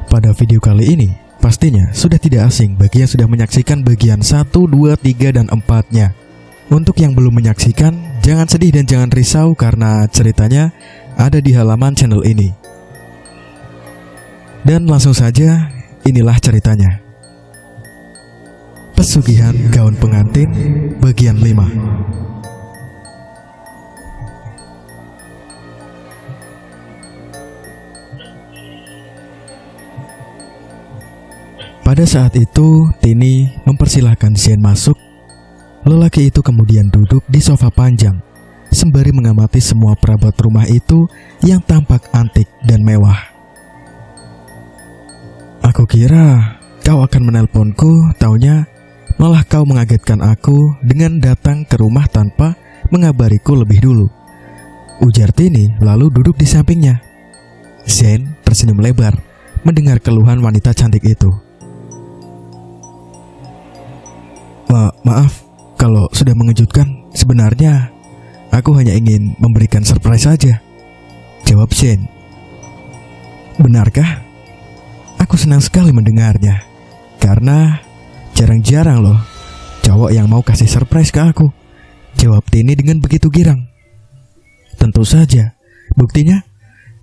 Pada video kali ini, pastinya sudah tidak asing bagi yang sudah menyaksikan bagian 1, 2, 3, dan 4-nya. Untuk yang belum menyaksikan, jangan sedih dan jangan risau karena ceritanya ada di halaman channel ini. Dan langsung saja, inilah ceritanya. Pesugihan gaun pengantin bagian 5. Pada saat itu, Tini mempersilahkan Zane masuk. Lelaki itu kemudian duduk di sofa panjang, sembari mengamati semua perabot rumah itu yang tampak antik dan mewah. Aku kira kau akan menelponku, taunya malah kau mengagetkan aku dengan datang ke rumah tanpa mengabariku lebih dulu, ujar Tini lalu duduk di sampingnya. Zane tersenyum lebar mendengar keluhan wanita cantik itu. Maaf kalau sudah mengejutkan. Sebenarnya aku hanya ingin memberikan surprise saja, jawab Zane. Benarkah? Aku senang sekali mendengarnya, karena jarang-jarang loh cowok yang mau kasih surprise ke aku, jawab Tini dengan begitu girang. Tentu saja, buktinya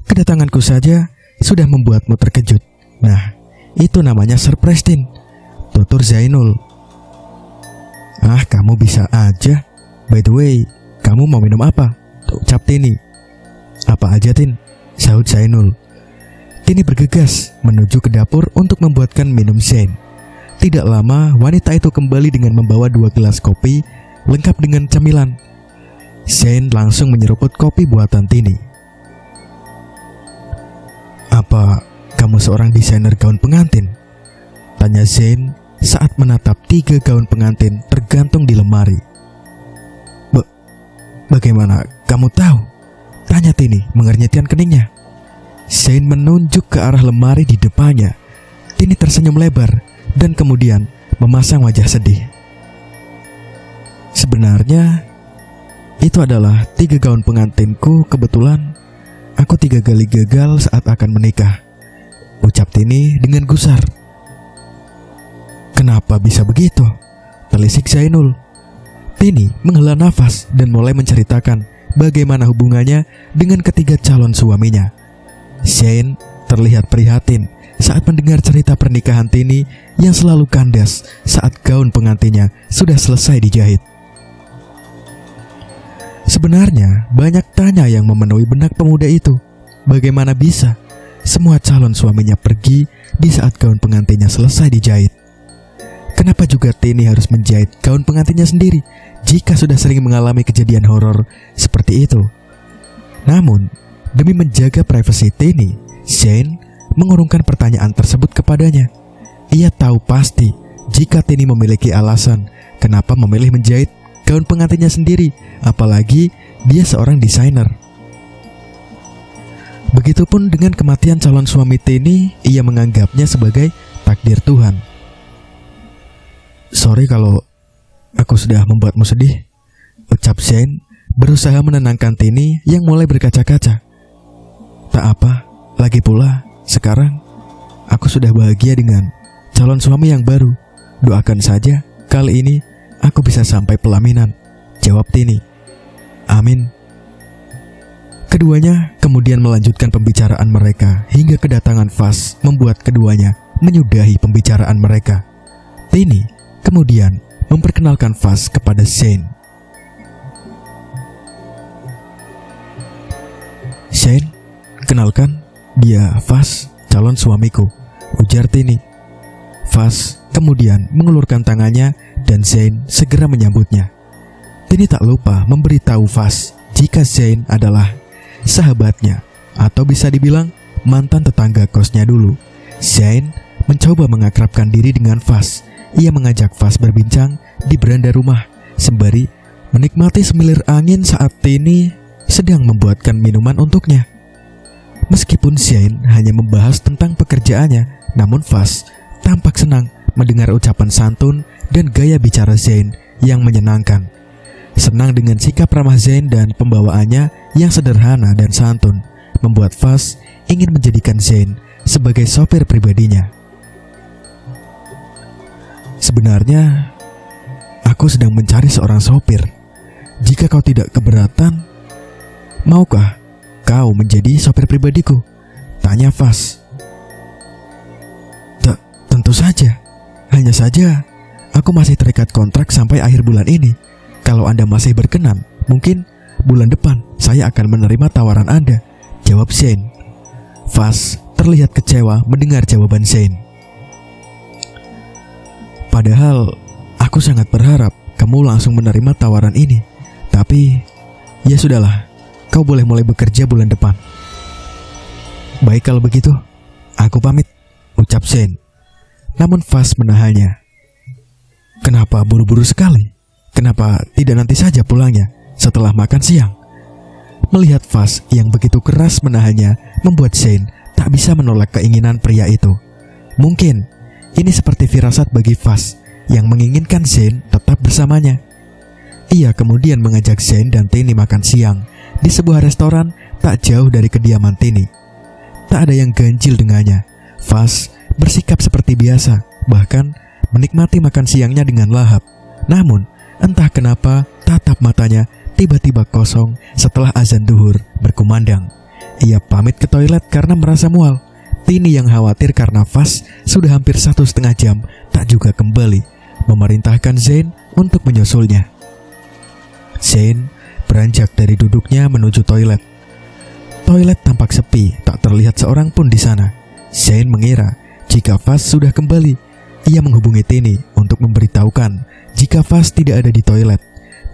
kedatanganku saja sudah membuatmu terkejut. Nah, itu namanya surprise, Tin, tutur Zainul. Ah, kamu bisa aja. By the way, kamu mau minum apa? Ucap Tini. Apa aja, Tin, sahut Zainul. Tini bergegas menuju ke dapur untuk membuatkan minum Zane. Tidak lama, wanita itu kembali dengan membawa 2 gelas kopi lengkap dengan camilan. Zane langsung menyeruput kopi buatan Tini. Apa kamu seorang desainer gaun pengantin? Tanya Zane saat menatap 3 gaun pengantin tergantung di lemari. Bagaimana kamu tahu? Tanya Tini mengernyitkan keningnya. Zane menunjuk ke arah lemari di depannya. Tini tersenyum lebar dan kemudian memasang wajah sedih. Sebenarnya itu adalah 3 gaun pengantinku. Kebetulan aku 3 kali gagal saat akan menikah, ucap Tini dengan gusar. Kenapa bisa begitu? Telisik Zainul. Tini menghela nafas dan mulai menceritakan bagaimana hubungannya dengan ketiga calon suaminya. Zane terlihat prihatin saat mendengar cerita pernikahan Tini yang selalu kandas saat gaun pengantinnya sudah selesai dijahit. Sebenarnya banyak tanya yang memenuhi benak pemuda itu. Bagaimana bisa semua calon suaminya pergi di saat gaun pengantinnya selesai dijahit? Kenapa juga Tini harus menjahit gaun pengantinnya sendiri jika sudah sering mengalami kejadian horor seperti itu? Namun, demi menjaga privasi Tini, Zane mengurungkan pertanyaan tersebut kepadanya. Ia tahu pasti jika Tini memiliki alasan kenapa memilih menjahit gaun pengantinnya sendiri, apalagi dia seorang desainer. Begitupun dengan kematian calon suami Tini, ia menganggapnya sebagai takdir Tuhan. Sorry kalau aku sudah membuatmu sedih, ucap Zane berusaha menenangkan Tini yang mulai berkaca-kaca. Tak apa, lagi pula sekarang aku sudah bahagia dengan calon suami yang baru. Doakan saja kali ini aku bisa sampai pelaminan, jawab Tini. Amin. Keduanya kemudian melanjutkan pembicaraan mereka hingga kedatangan Faz membuat keduanya menyudahi pembicaraan mereka. Tini kemudian memperkenalkan Faz kepada Zane. Zane, kenalkan, dia Faz, calon suamiku, ujar Tini. Faz kemudian mengulurkan tangannya dan Zane segera menyambutnya. Tini tak lupa memberitahu Faz jika Zane adalah sahabatnya, atau bisa dibilang mantan tetangga kosnya dulu. Zane mencoba mengakrabkan diri dengan Faz. Ia mengajak Faz berbincang di beranda rumah sembari menikmati semilir angin saat Tini sedang membuatkan minuman untuknya. Meskipun Zane hanya membahas tentang pekerjaannya, namun Faz tampak senang mendengar ucapan santun dan gaya bicara Zane yang menyenangkan. Senang dengan sikap ramah Zane dan pembawaannya yang sederhana dan santun, membuat Faz ingin menjadikan Zane sebagai sopir pribadinya. Sebenarnya, aku sedang mencari seorang sopir. Jika kau tidak keberatan, maukah kau menjadi sopir pribadiku? Tanya Vas. Tentu saja. Hanya saja, aku masih terikat kontrak sampai akhir bulan ini. Kalau Anda masih berkenan, mungkin bulan depan saya akan menerima tawaran Anda, jawab Shane. Vas terlihat kecewa mendengar jawaban Shane. Padahal, aku sangat berharap kamu langsung menerima tawaran ini. Tapi, ya sudahlah, kau boleh mulai bekerja bulan depan. Baik kalau begitu, aku pamit, ucap Shane. Namun Vas menahannya. Kenapa buru-buru sekali? Kenapa tidak nanti saja pulangnya setelah makan siang? Melihat Vas yang begitu keras menahannya, membuat Shane tak bisa menolak keinginan pria itu. Mungkin ini seperti firasat bagi Vas yang menginginkan Shane tetap bersamanya. Ia kemudian mengajak Shane dan Tini makan siang di sebuah restoran tak jauh dari kediaman Tini. Tak ada yang ganjil dengannya. Vas bersikap seperti biasa, bahkan menikmati makan siangnya dengan lahap. Namun, entah kenapa tatap matanya tiba-tiba kosong setelah azan duhur berkumandang. Ia pamit ke toilet karena merasa mual. Tini yang khawatir karena Vas sudah hampir 1,5 jam tak juga kembali, memerintahkan Zane untuk menyusulnya. Zane beranjak dari duduknya menuju toilet. Toilet tampak sepi, tak terlihat seorang pun di sana. Zane mengira jika Vas sudah kembali. Ia menghubungi Tini untuk memberitahukan jika Vas tidak ada di toilet.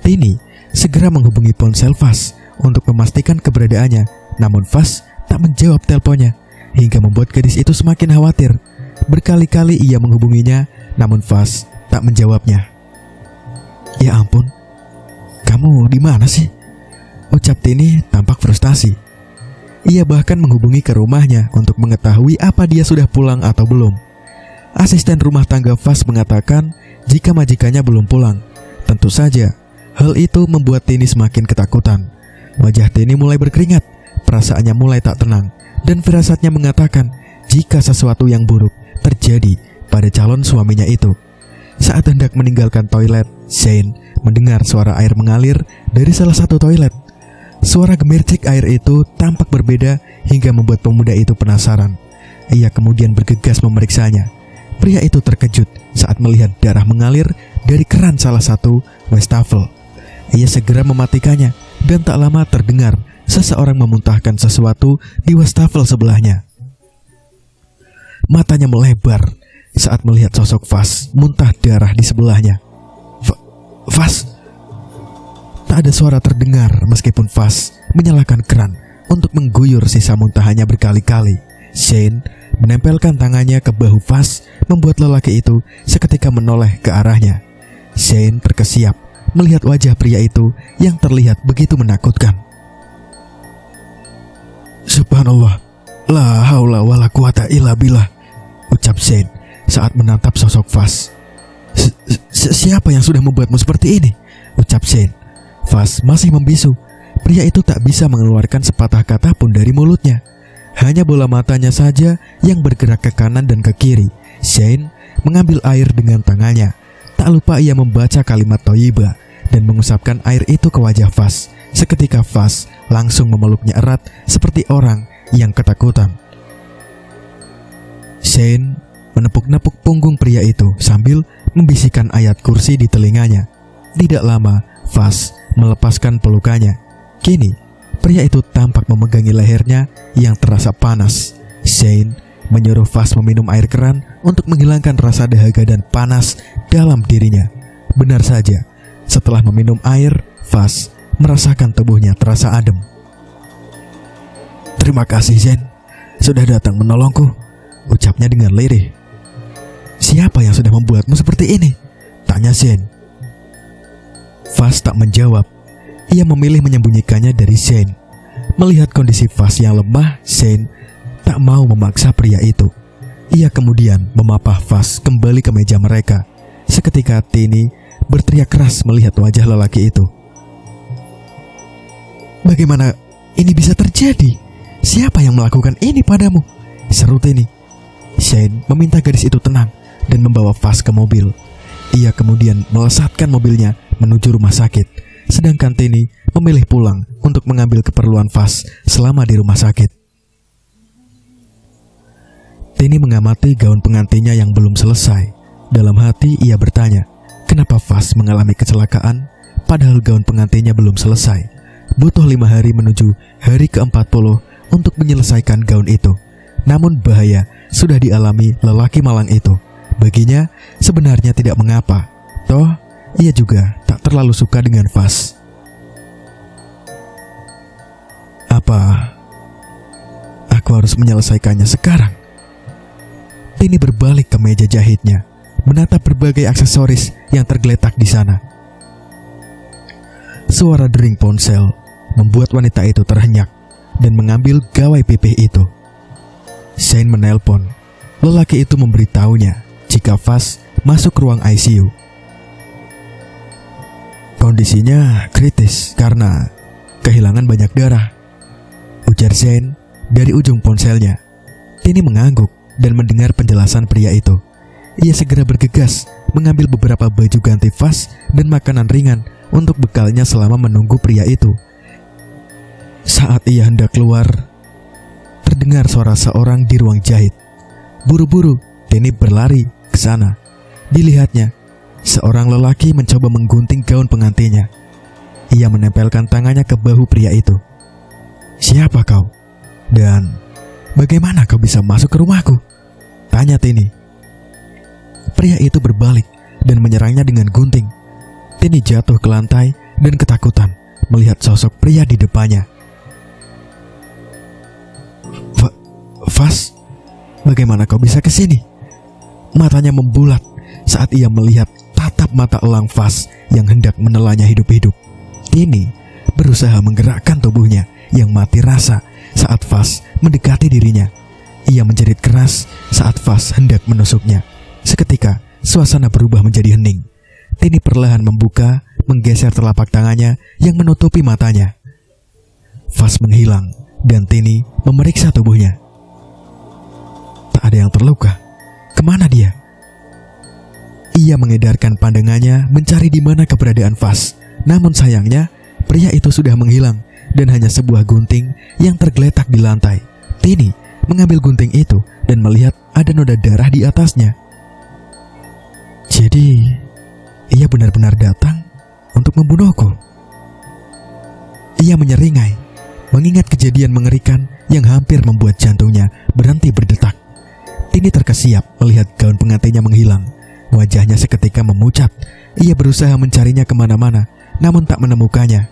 Tini segera menghubungi ponsel Vas untuk memastikan keberadaannya, namun Vas tak menjawab teleponnya, hingga membuat gadis itu semakin khawatir. Berkali-kali ia menghubunginya, namun Vas tak menjawabnya. Ya ampun, kamu di mana sih? Ucap Tini tampak frustasi. Ia bahkan menghubungi ke rumahnya untuk mengetahui apa dia sudah pulang atau belum. Asisten rumah tangga Vas mengatakan jika majikannya belum pulang. Tentu saja, hal itu membuat Tini semakin ketakutan. Wajah Tini mulai berkeringat, perasaannya mulai tak tenang, dan firasatnya mengatakan jika sesuatu yang buruk terjadi pada calon suaminya itu. Saat hendak meninggalkan toilet, Shane mendengar suara air mengalir dari salah satu toilet. Suara gemercik air itu tampak berbeda hingga membuat pemuda itu penasaran. Ia kemudian bergegas memeriksanya. Pria itu terkejut saat melihat darah mengalir dari keran salah satu wastafel. Ia segera mematikannya dan tak lama terdengar seseorang memuntahkan sesuatu di wastafel sebelahnya. Matanya melebar saat melihat sosok Vas muntah darah di sebelahnya. Vas? Tak ada suara terdengar meskipun Vas menyalakan keran untuk mengguyur sisa muntahannya berkali-kali. Shane menempelkan tangannya ke bahu Vas, membuat lelaki itu seketika menoleh ke arahnya. Shane terkesiap melihat wajah pria itu yang terlihat begitu menakutkan. Subhanallah, la haula wala quwata illa billah, ucap Shane saat menatap sosok Vas. Siapa yang sudah membuatmu seperti ini? Ucap Shane. Vas masih membisu. Pria itu tak bisa mengeluarkan sepatah kata pun dari mulutnya. Hanya bola matanya saja yang bergerak ke kanan dan ke kiri. Shane mengambil air dengan tangannya. Tak lupa ia membaca kalimat thayyibah dan mengusapkan air itu ke wajah Vas. Seketika Vas langsung memeluknya erat seperti orang yang ketakutan. Shane menepuk-nepuk punggung pria itu sambil membisikkan ayat kursi di telinganya. Tidak lama, Vas melepaskan pelukannya. Kini, pria itu tampak memegangi lehernya yang terasa panas. Shane menyuruh Vas meminum air keran untuk menghilangkan rasa dahaga dan panas dalam dirinya. Benar saja, setelah meminum air, Vas merasakan tubuhnya terasa adem. Terima kasih, Shane, sudah datang menolongku, ucapnya dengan lirih. Siapa yang sudah membuatmu seperti ini? Tanya Shane. Vas tak menjawab. Ia memilih menyembunyikannya dari Shane. Melihat kondisi Vas yang lemah, Shane tak mau memaksa pria itu. Ia kemudian memapah Vas kembali ke meja mereka. Seketika Tini berteriak keras melihat wajah lelaki itu. Bagaimana ini bisa terjadi? Siapa yang melakukan ini padamu? seru Tini. Shane meminta gadis itu tenang dan membawa Faz ke mobil. Ia kemudian melesatkan mobilnya menuju rumah sakit, sedangkan Tini memilih pulang untuk mengambil keperluan Faz selama di rumah sakit. Tini mengamati gaun pengantinnya yang belum selesai. Dalam hati ia bertanya, kenapa Faz mengalami kecelakaan padahal gaun pengantinnya belum selesai. Butuh 5 hari menuju hari ke-40 untuk menyelesaikan gaun itu. Namun bahaya sudah dialami lelaki malang itu. Baginya sebenarnya tidak mengapa. Toh ia juga tak terlalu suka dengan Faz. Apa aku harus menyelesaikannya sekarang? Tini berbalik ke meja jahitnya, menatap berbagai aksesoris yang tergeletak di sana. Suara dering ponsel membuat wanita itu terhenyak dan mengambil gawai pipih itu. Shane menelpon. Lelaki itu memberitahunya jika Faz masuk ruang ICU. Kondisinya kritis karena kehilangan banyak darah, ujar Shane dari ujung ponselnya. Tini mengangguk dan mendengar penjelasan pria itu. Ia segera bergegas mengambil beberapa baju ganti Faz dan makanan ringan untuk bekalnya selama menunggu pria itu. Saat ia hendak keluar, terdengar suara seorang di ruang jahit. Buru-buru Tini berlari ke sana. Dilihatnya, seorang lelaki mencoba menggunting gaun pengantinnya. Ia menempelkan tangannya ke bahu pria itu. Siapa kau? Dan bagaimana kau bisa masuk ke rumahku? Tanya Tini. Pria itu berbalik dan menyerangnya dengan gunting. Tini jatuh ke lantai dan ketakutan melihat sosok pria di depannya. Faz, bagaimana kau bisa ke sini? Matanya membulat saat ia melihat tatap mata elang Faz yang hendak menelannya hidup-hidup. Tini berusaha menggerakkan tubuhnya yang mati rasa saat Faz mendekati dirinya. Ia menjerit keras saat Faz hendak menusuknya. Seketika suasana berubah menjadi hening. Tini perlahan membuka, menggeser telapak tangannya yang menutupi matanya. Faz menghilang dan Tini memeriksa tubuhnya. Tak ada yang terluka. Kemana dia? Ia mengedarkan pandangannya mencari di mana keberadaan Faz. Namun sayangnya pria itu sudah menghilang dan hanya sebuah gunting yang tergeletak di lantai. Tini mengambil gunting itu dan melihat ada noda darah di atasnya. Jadi ia benar-benar datang untuk membunuhku. Ia menyeringai, mengingat kejadian mengerikan yang hampir membuat jantungnya berhenti berdetak. Tini terkesiap melihat gaun pengantinnya menghilang. Wajahnya seketika memucat. Ia berusaha mencarinya kemana-mana, namun tak menemukannya.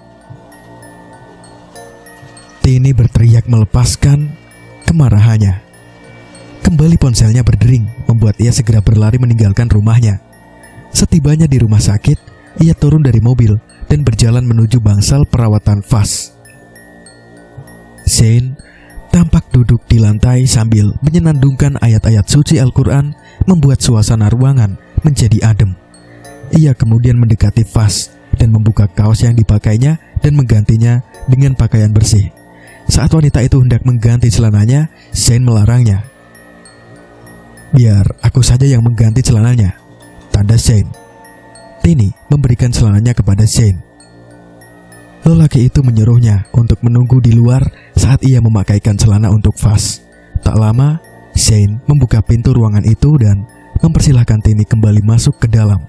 Tini berteriak melepaskan kemarahannya. Kembali ponselnya berdering, membuat ia segera berlari meninggalkan rumahnya. Setibanya di rumah sakit, ia turun dari mobil dan berjalan menuju bangsal perawatan Faz. Shane tampak duduk di lantai sambil menyenandungkan ayat-ayat suci Al-Quran, membuat suasana ruangan menjadi adem. Ia kemudian mendekati Faz dan membuka kaos yang dipakainya dan menggantinya dengan pakaian bersih. Saat wanita itu hendak mengganti celananya, Shane melarangnya. Biar aku saja yang mengganti celananya, tanda Shane. Tini memberikan celananya kepada Shane. Lelaki itu menyuruhnya untuk menunggu di luar saat ia memakaikan celana untuk Faz. Tak lama, Shane membuka pintu ruangan itu dan mempersilahkan Tini kembali masuk ke dalam.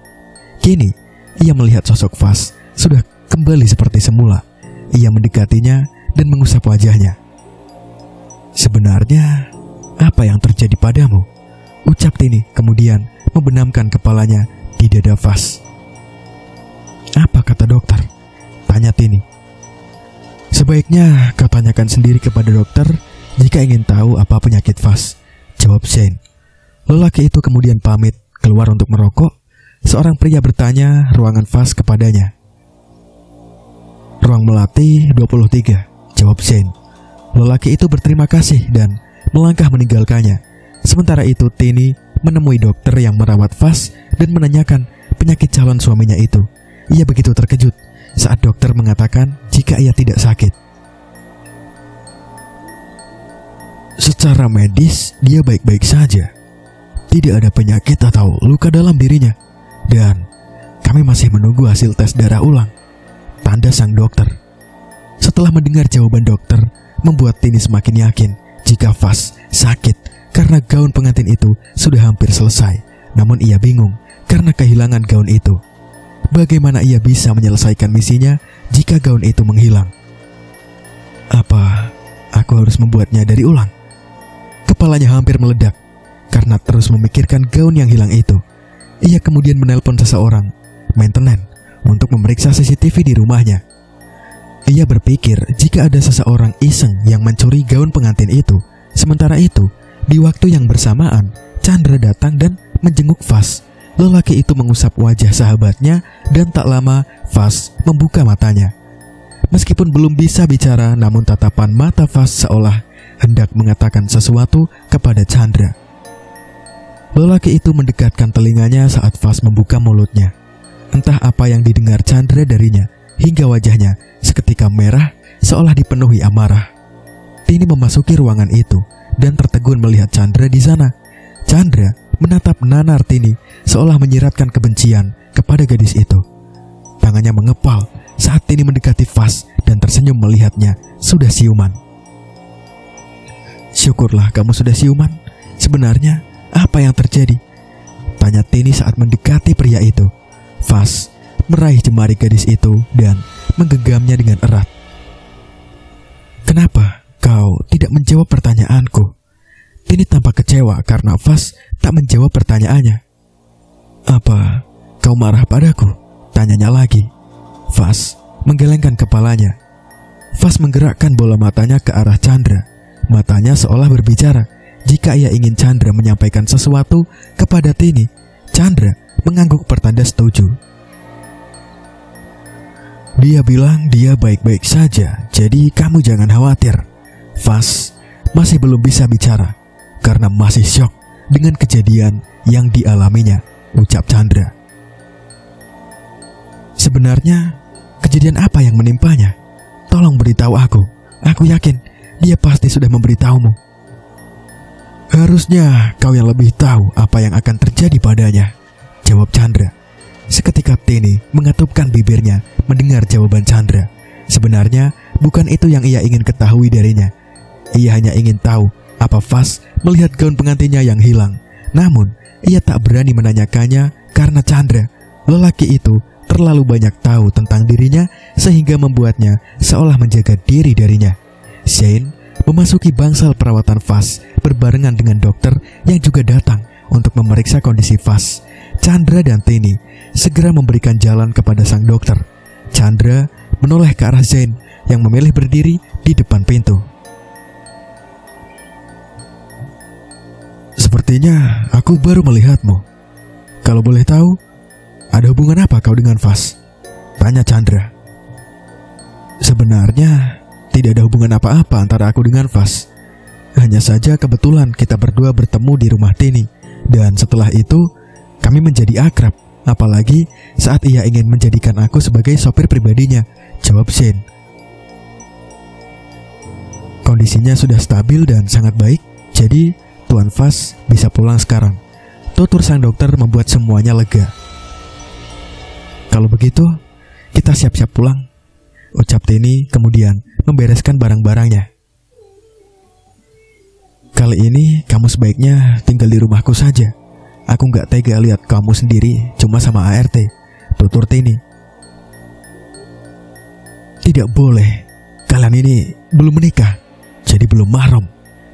Kini, ia melihat sosok Faz sudah kembali seperti semula. Ia mendekatinya dan mengusap wajahnya. Sebenarnya, apa yang terjadi padamu? Ucap Tini kemudian membenamkan kepalanya di dada Faz. Apa kata dokter? Tanya Tini. Sebaiknya kau tanyakan sendiri kepada dokter jika ingin tahu apa penyakit Faz, jawab Shane. Lelaki itu kemudian pamit keluar untuk merokok. Seorang pria bertanya ruangan Faz kepadanya. Ruang melati 23, jawab Shane. Lelaki itu berterima kasih dan melangkah meninggalkannya. Sementara itu Tini menemui dokter yang merawat Faz dan menanyakan penyakit calon suaminya itu. Ia begitu terkejut saat dokter mengatakan jika ia tidak sakit. Secara medis, dia baik-baik saja. Tidak ada penyakit atau luka dalam dirinya. Dan kami masih menunggu hasil tes darah ulang, tanda sang dokter. Setelah mendengar jawaban dokter, membuat Tini semakin yakin jika Vas sakit karena gaun pengantin itu sudah hampir selesai. Namun ia bingung karena kehilangan gaun itu. Bagaimana ia bisa menyelesaikan misinya jika gaun itu menghilang? Apa aku harus membuatnya dari ulang? Kepalanya hampir meledak karena terus memikirkan gaun yang hilang itu. Ia kemudian menelpon seseorang, maintenance, untuk memeriksa CCTV di rumahnya. Ia berpikir jika ada seseorang iseng yang mencuri gaun pengantin itu. Sementara itu, di waktu yang bersamaan, Chandra datang dan menjenguk Vas. Lelaki itu mengusap wajah sahabatnya dan tak lama Vas membuka matanya. Meskipun belum bisa bicara, namun tatapan mata Vas seolah hendak mengatakan sesuatu kepada Chandra. Lelaki itu mendekatkan telinganya saat Vas membuka mulutnya. Entah apa yang didengar Chandra darinya, hingga wajahnya seketika merah seolah dipenuhi amarah. Tini memasuki ruangan itu dan tertegun melihat Chandra di sana. Chandra menatap nanar Tini seolah menyiratkan kebencian kepada gadis itu. Tangannya mengepal saat Tini mendekati Vas dan tersenyum melihatnya sudah siuman. Syukurlah kamu sudah siuman. Sebenarnya apa yang terjadi? Tanya Tini saat mendekati pria itu. Vas meraih jemari gadis itu dan menggenggamnya dengan erat. Kenapa kau tidak menjawab pertanyaanku? Tini tampak kecewa karena Vas tak menjawab pertanyaannya. Apa kau marah padaku? Tanyanya lagi. Vas menggelengkan kepalanya. Vas menggerakkan bola matanya ke arah Chandra. Matanya seolah berbicara jika ia ingin Chandra menyampaikan sesuatu kepada Tini. Chandra mengangguk pertanda setuju. Dia bilang dia baik-baik saja, jadi kamu jangan khawatir. Vas masih belum bisa bicara karena masih syok dengan kejadian yang dialaminya, ucap Chandra. Sebenarnya kejadian apa yang menimpanya? Tolong beritahu aku. Aku yakin dia pasti sudah memberitahumu. Harusnya kau yang lebih tahu apa yang akan terjadi padanya, jawab Chandra. Seketika Tini mengatupkan bibirnya mendengar jawaban Chandra. Sebenarnya bukan itu yang ia ingin ketahui darinya. Ia hanya ingin tahu apa Vas melihat gaun pengantinnya yang hilang. Namun ia tak berani menanyakannya karena Chandra, lelaki itu, terlalu banyak tahu tentang dirinya sehingga membuatnya seolah menjaga diri darinya. Shane memasuki bangsal perawatan Vas berbarengan dengan dokter yang juga datang untuk memeriksa kondisi Vas. Chandra dan Tini segera memberikan jalan kepada sang dokter. Chandra menoleh ke arah Zain yang memilih berdiri di depan pintu. Sepertinya aku baru melihatmu. Kalau boleh tahu, ada hubungan apa kau dengan Vas? Tanya Chandra. Sebenarnya tidak ada hubungan apa-apa antara aku dengan Vas. Hanya saja kebetulan kita berdua bertemu di rumah Tini. Dan setelah itu kami menjadi akrab. Apalagi saat ia ingin menjadikan aku sebagai sopir pribadinya, jawab Shane. Kondisinya sudah stabil dan sangat baik, jadi Tuan Vas bisa pulang sekarang. Tutur sang dokter membuat semuanya lega. Kalau begitu, kita siap-siap pulang, ucap Tini kemudian membereskan barang-barangnya. Kali ini kamu sebaiknya tinggal di rumahku saja. Aku gak tega lihat kamu sendiri cuma sama ART, tutur Tini. Tidak boleh, kalian ini belum menikah, jadi belum mahram.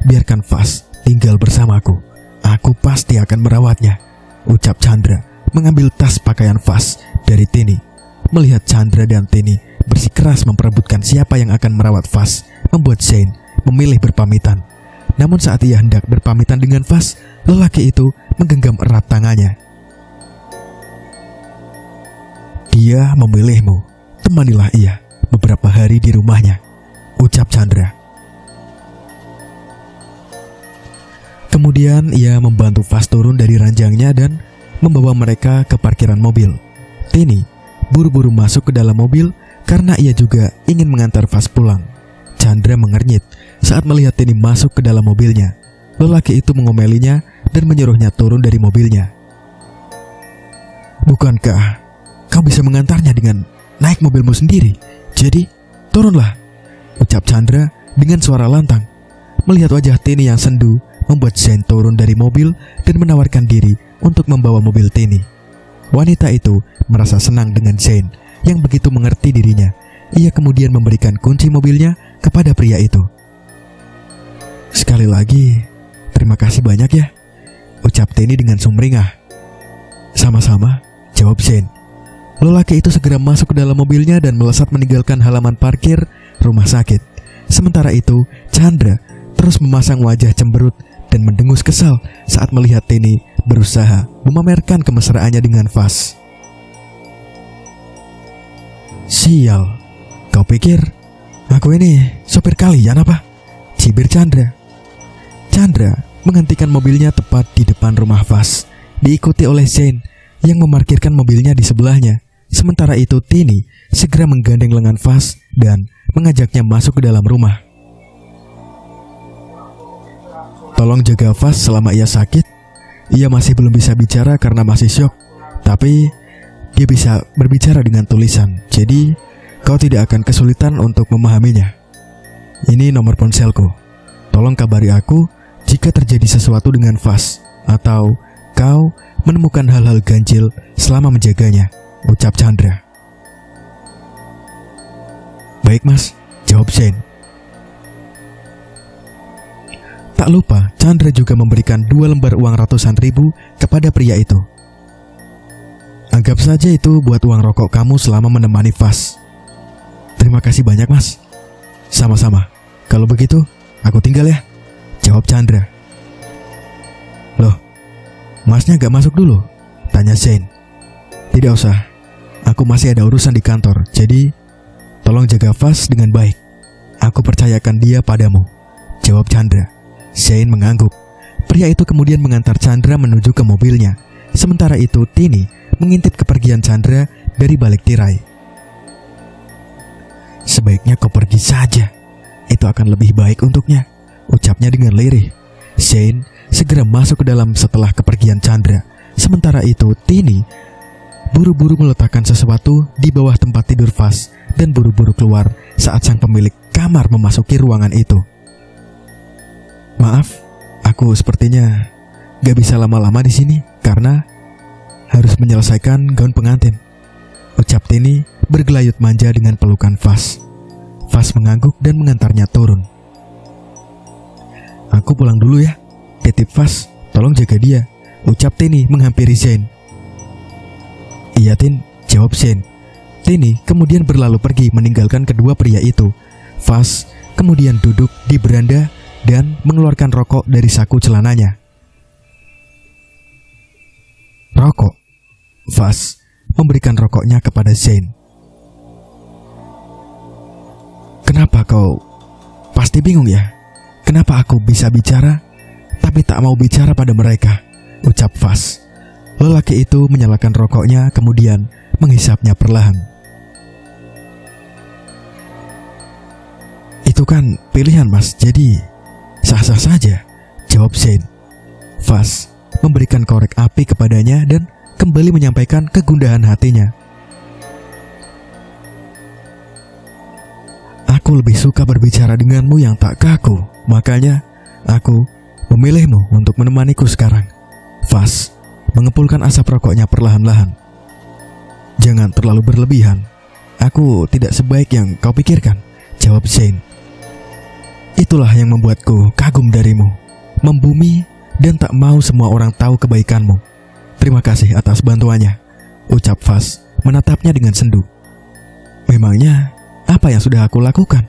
Biarkan Vas tinggal bersamaku. Aku pasti akan merawatnya, ucap Chandra mengambil tas pakaian Vas dari Tini. Melihat Chandra dan Tini bersikeras memperebutkan siapa yang akan merawat Vas, membuat Shane memilih berpamitan. Namun saat ia hendak berpamitan dengan Vas, lelaki itu menggenggam erat tangannya. Dia memilihmu, temanilah ia beberapa hari di rumahnya, ucap Chandra. Kemudian ia membantu Vas turun dari ranjangnya dan membawa mereka ke parkiran mobil. Tini buru-buru masuk ke dalam mobil karena ia juga ingin mengantar Vas pulang. Chandra mengernyit saat melihat Tini masuk ke dalam mobilnya. Lelaki itu mengomelinya dan menyuruhnya turun dari mobilnya. "Bukankah kau bisa mengantarnya dengan naik mobilmu sendiri? Jadi, turunlah," ucap Chandra dengan suara lantang. Melihat wajah Tini yang sendu, membuat Zain turun dari mobil dan menawarkan diri untuk membawa mobil Tini. Wanita itu merasa senang dengan Zain yang begitu mengerti dirinya. Ia kemudian memberikan kunci mobilnya kepada pria itu. "Sekali lagi, terima kasih banyak ya," ucap Tini dengan sumringah. "Sama-sama," jawab Zain. Lelaki itu segera masuk ke dalam mobilnya dan melesat meninggalkan halaman parkir rumah sakit. Sementara itu, Chandra terus memasang wajah cemberut dan mendengus kesal saat melihat Tini berusaha memamerkan kemesraannya dengan Faz. "Sial, kau pikir aku ini sopir kalian apa?" cibir Chandra. Chandra menghentikan mobilnya tepat di depan rumah Faz, diikuti oleh Zain yang memarkirkan mobilnya di sebelahnya. Sementara itu Tini segera menggandeng lengan Faz dan mengajaknya masuk ke dalam rumah. "Tolong jaga Faz selama ia sakit. Ia masih belum bisa bicara karena masih syok, tapi dia bisa berbicara dengan tulisan, jadi kau tidak akan kesulitan untuk memahaminya. Ini nomor ponselku. Tolong kabari aku jika terjadi sesuatu dengan Faz atau kau menemukan hal-hal ganjil selama menjaganya," ucap Chandra. "Baik mas," jawab Zain. Tak lupa, Chandra juga memberikan 2 lembar uang ratusan ribu kepada pria itu. "Anggap saja itu buat uang rokok kamu selama menemani Faz." "Terima kasih banyak mas." "Sama-sama. Kalau begitu, aku tinggal ya," jawab Chandra. "Loh, masnya gak masuk dulu?" tanya Zain. "Tidak usah, aku masih ada urusan di kantor, jadi tolong jaga Faz dengan baik. Aku percayakan dia padamu," jawab Chandra. Zain mengangguk. Pria itu kemudian mengantar Chandra menuju ke mobilnya. Sementara itu Tini mengintip kepergian Chandra dari balik tirai. "Sebaiknya kau pergi saja, itu akan lebih baik untuknya," ucapnya dengan lirih. Zain segera masuk ke dalam setelah kepergian Chandra. Sementara itu Tini buru-buru meletakkan sesuatu di bawah tempat tidur Faz dan buru-buru keluar saat sang pemilik kamar memasuki ruangan itu. "Maaf, aku sepertinya gak bisa lama-lama di sini karena harus menyelesaikan gaun pengantin," ucap Tini bergelayut manja dengan pelukan Faz. Faz mengangguk dan mengantarnya turun. "Aku pulang dulu ya, titip Faz, tolong jaga dia," ucap Tini menghampiri Zain. "Iya Tin," jawab Zain. Tini kemudian berlalu pergi meninggalkan kedua pria itu. Faz kemudian duduk di beranda dan mengeluarkan rokok dari saku celananya. "Rokok?" Faz memberikan rokoknya kepada Zain. "Kenapa kau pasti bingung ya? Kenapa aku bisa bicara tapi tak mau bicara pada mereka?" ucap Faz. Lelaki itu menyalakan rokoknya kemudian menghisapnya perlahan. "Itu kan pilihan mas, jadi sah-sah saja," jawab Zain. Faz memberikan korek api kepadanya dan kembali menyampaikan kegundahan hatinya. "Aku lebih suka berbicara denganmu yang tak kaku, makanya aku memilihmu untuk menemaniku sekarang." Faz mengepulkan asap rokoknya perlahan-lahan. "Jangan terlalu berlebihan. Aku tidak sebaik yang kau pikirkan," jawab Zain. "Itulah yang membuatku kagum darimu, membumi dan tak mau semua orang tahu kebaikanmu. Terima kasih atas bantuannya," ucap Faz menatapnya dengan sendu. "Memangnya apa yang sudah aku lakukan?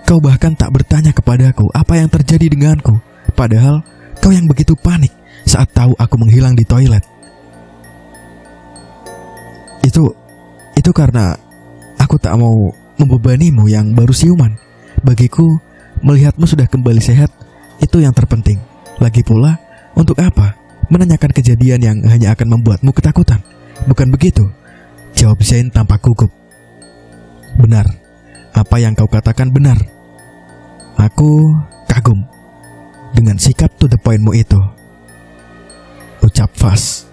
Kau bahkan tak bertanya kepadaku apa yang terjadi denganku, padahal kau yang begitu panik saat tahu aku menghilang di toilet." Itu karena aku tak mau membebanimu yang baru siuman. Bagiku, melihatmu sudah kembali sehat, itu yang terpenting. Lagi pula, untuk apa menanyakan kejadian yang hanya akan membuatmu ketakutan? Bukan begitu? Jawab Zain tanpa gugup. "Benar, apa yang kau katakan benar. Aku kagum dengan sikap to the point-mu itu, ucap Fas.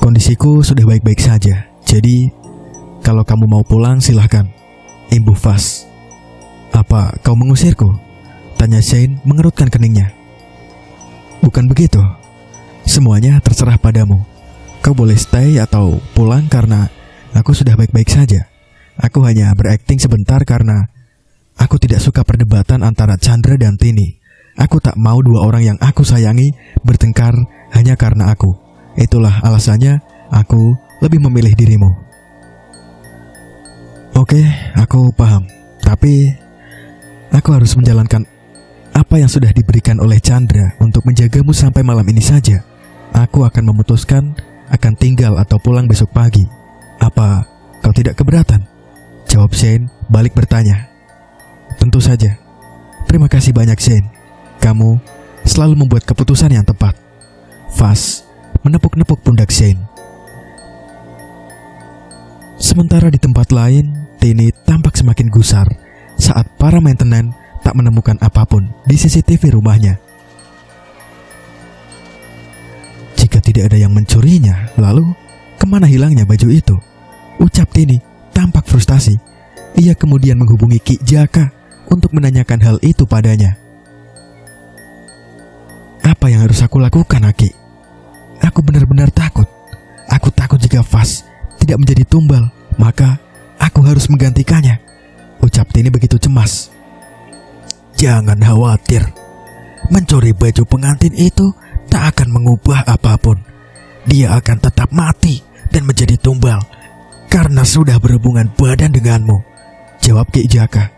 Kondisiku sudah baik-baik saja, jadi kalau kamu mau pulang silahkan, imbuh Fas. Apa kau mengusirku? Tanya Shane mengerutkan keningnya. Bukan begitu, semuanya terserah padamu. Kau boleh stay atau pulang karena aku sudah baik-baik saja. Aku hanya berakting sebentar karena aku tidak suka perdebatan antara Chandra dan Tini. Aku tak mau dua orang yang aku sayangi bertengkar hanya karena aku. Itulah alasannya aku lebih memilih dirimu. Oke, aku paham. Tapi aku harus menjalankan apa yang sudah diberikan oleh Chandra untuk menjagamu sampai malam ini saja. Aku akan memutuskan akan tinggal atau pulang besok pagi. Apa kau tidak keberatan? Jawab Shane balik bertanya. Tentu saja. Terima kasih banyak Shane. Kamu selalu membuat keputusan yang tepat. Fas menepuk-nepuk pundak Shane. Sementara di tempat lain, Tini tampak semakin gusar saat para maintenance tak menemukan apapun di CCTV rumahnya. Jika tidak ada yang mencurinya, lalu kemana hilangnya baju itu? Ucap Tini tampak frustasi. Ia kemudian menghubungi Ki Jaka untuk menanyakan hal itu padanya. Apa yang harus aku lakukan, Aki? Aku benar-benar takut. Aku takut jika Fas tidak menjadi tumbal, maka aku harus menggantikannya. Ucap Tini begitu cemas. Jangan khawatir. Mencuri baju pengantin itu tak akan mengubah apapun. Dia akan tetap mati dan menjadi tumbal karena sudah berhubungan badan denganmu. Jawab Ki Jaka.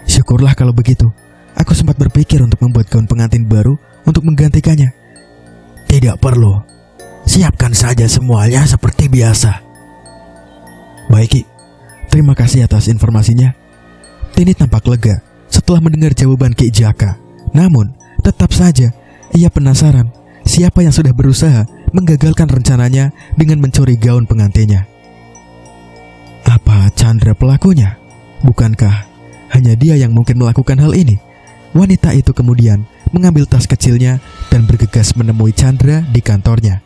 Syukurlah kalau begitu. Aku sempat berpikir untuk membuat gaun pengantin baru untuk menggantikannya. Tidak perlu. Siapkan saja semuanya seperti biasa. Baik Ki. Terima kasih atas informasinya. Tini tampak lega setelah mendengar jawaban Ki Jaka. Namun, tetap saja ia penasaran siapa yang sudah berusaha menggagalkan rencananya dengan mencuri gaun pengantinnya. Apa Chandra pelakunya? Bukankah hanya dia yang mungkin melakukan hal ini? Wanita itu kemudian mengambil tas kecilnya dan bergegas menemui Chandra di kantornya.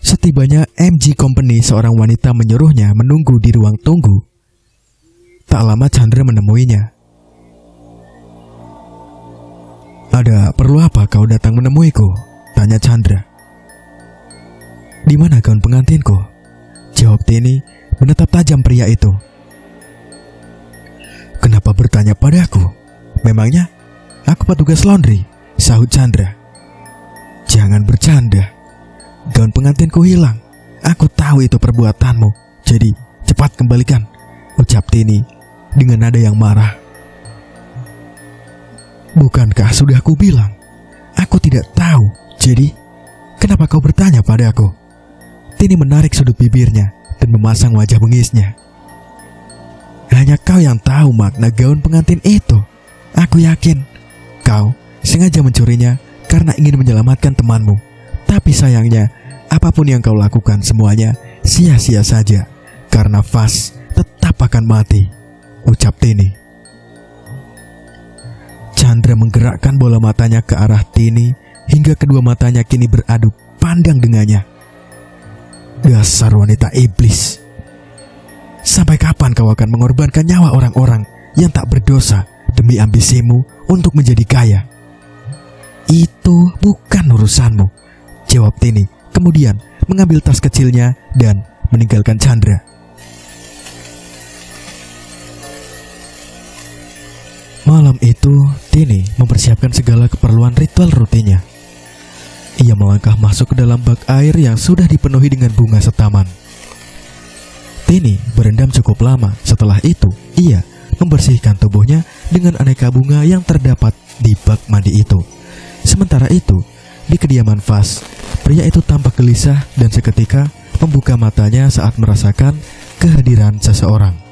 Setibanya MG Company, seorang wanita menyuruhnya menunggu di ruang tunggu. Tak lama Chandra menemuinya. Ada perlu apa kau datang menemuiku? Tanya Chandra. Di mana gaun pengantinku? Jawab Tini menatap tajam pria itu. Kenapa bertanya padaku? Memangnya aku petugas laundry? Sahut Chandra. Jangan bercanda. Gaun pengantinku hilang. Aku tahu itu perbuatanmu. Jadi cepat kembalikan. Ucap Tini dengan nada yang marah. Bukankah sudah aku bilang aku tidak tahu? Jadi kenapa kau bertanya padaku? Tini menarik sudut bibirnya dan memasang wajah bengisnya. Hanya kau yang tahu makna gaun pengantin itu. Aku yakin kau sengaja mencurinya karena ingin menyelamatkan temanmu. Tapi sayangnya, apapun yang kau lakukan semuanya sia-sia saja, karena Fas tetap akan mati. Ucap Tini. Chandra menggerakkan bola matanya ke arah Tini hingga kedua matanya kini beradu pandang dengannya. Dasar wanita iblis. Sampai kapan kau akan mengorbankan nyawa orang-orang yang tak berdosa demi ambisimu untuk menjadi kaya? Itu bukan urusanmu. Jawab Tini, kemudian mengambil tas kecilnya dan meninggalkan Chandra. Malam itu, Tini mempersiapkan segala keperluan ritual rutinnya. Ia melangkah masuk ke dalam bak air yang sudah dipenuhi dengan bunga setaman. Tini berendam cukup lama. Setelah itu, ia membersihkan tubuhnya dengan aneka bunga yang terdapat di bak mandi itu. Sementara itu, di kediaman Fas, pria itu tampak gelisah dan seketika membuka matanya saat merasakan kehadiran seseorang.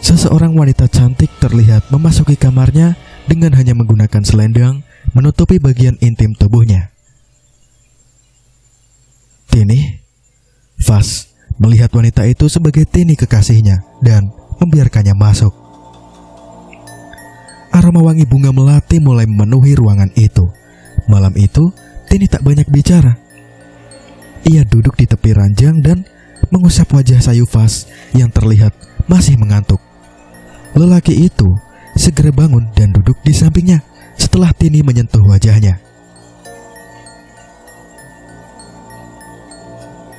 Seseorang wanita cantik terlihat memasuki kamarnya dengan hanya menggunakan selendang menutupi bagian intim tubuhnya. Tini, Fas melihat wanita itu sebagai Tini kekasihnya dan membiarkannya masuk. Aroma wangi bunga melati mulai memenuhi ruangan itu. Malam itu, Tini tak banyak bicara. Ia duduk di tepi ranjang dan mengusap wajah sayu Vas yang terlihat masih mengantuk. Lelaki itu segera bangun dan duduk di sampingnya setelah Tini menyentuh wajahnya.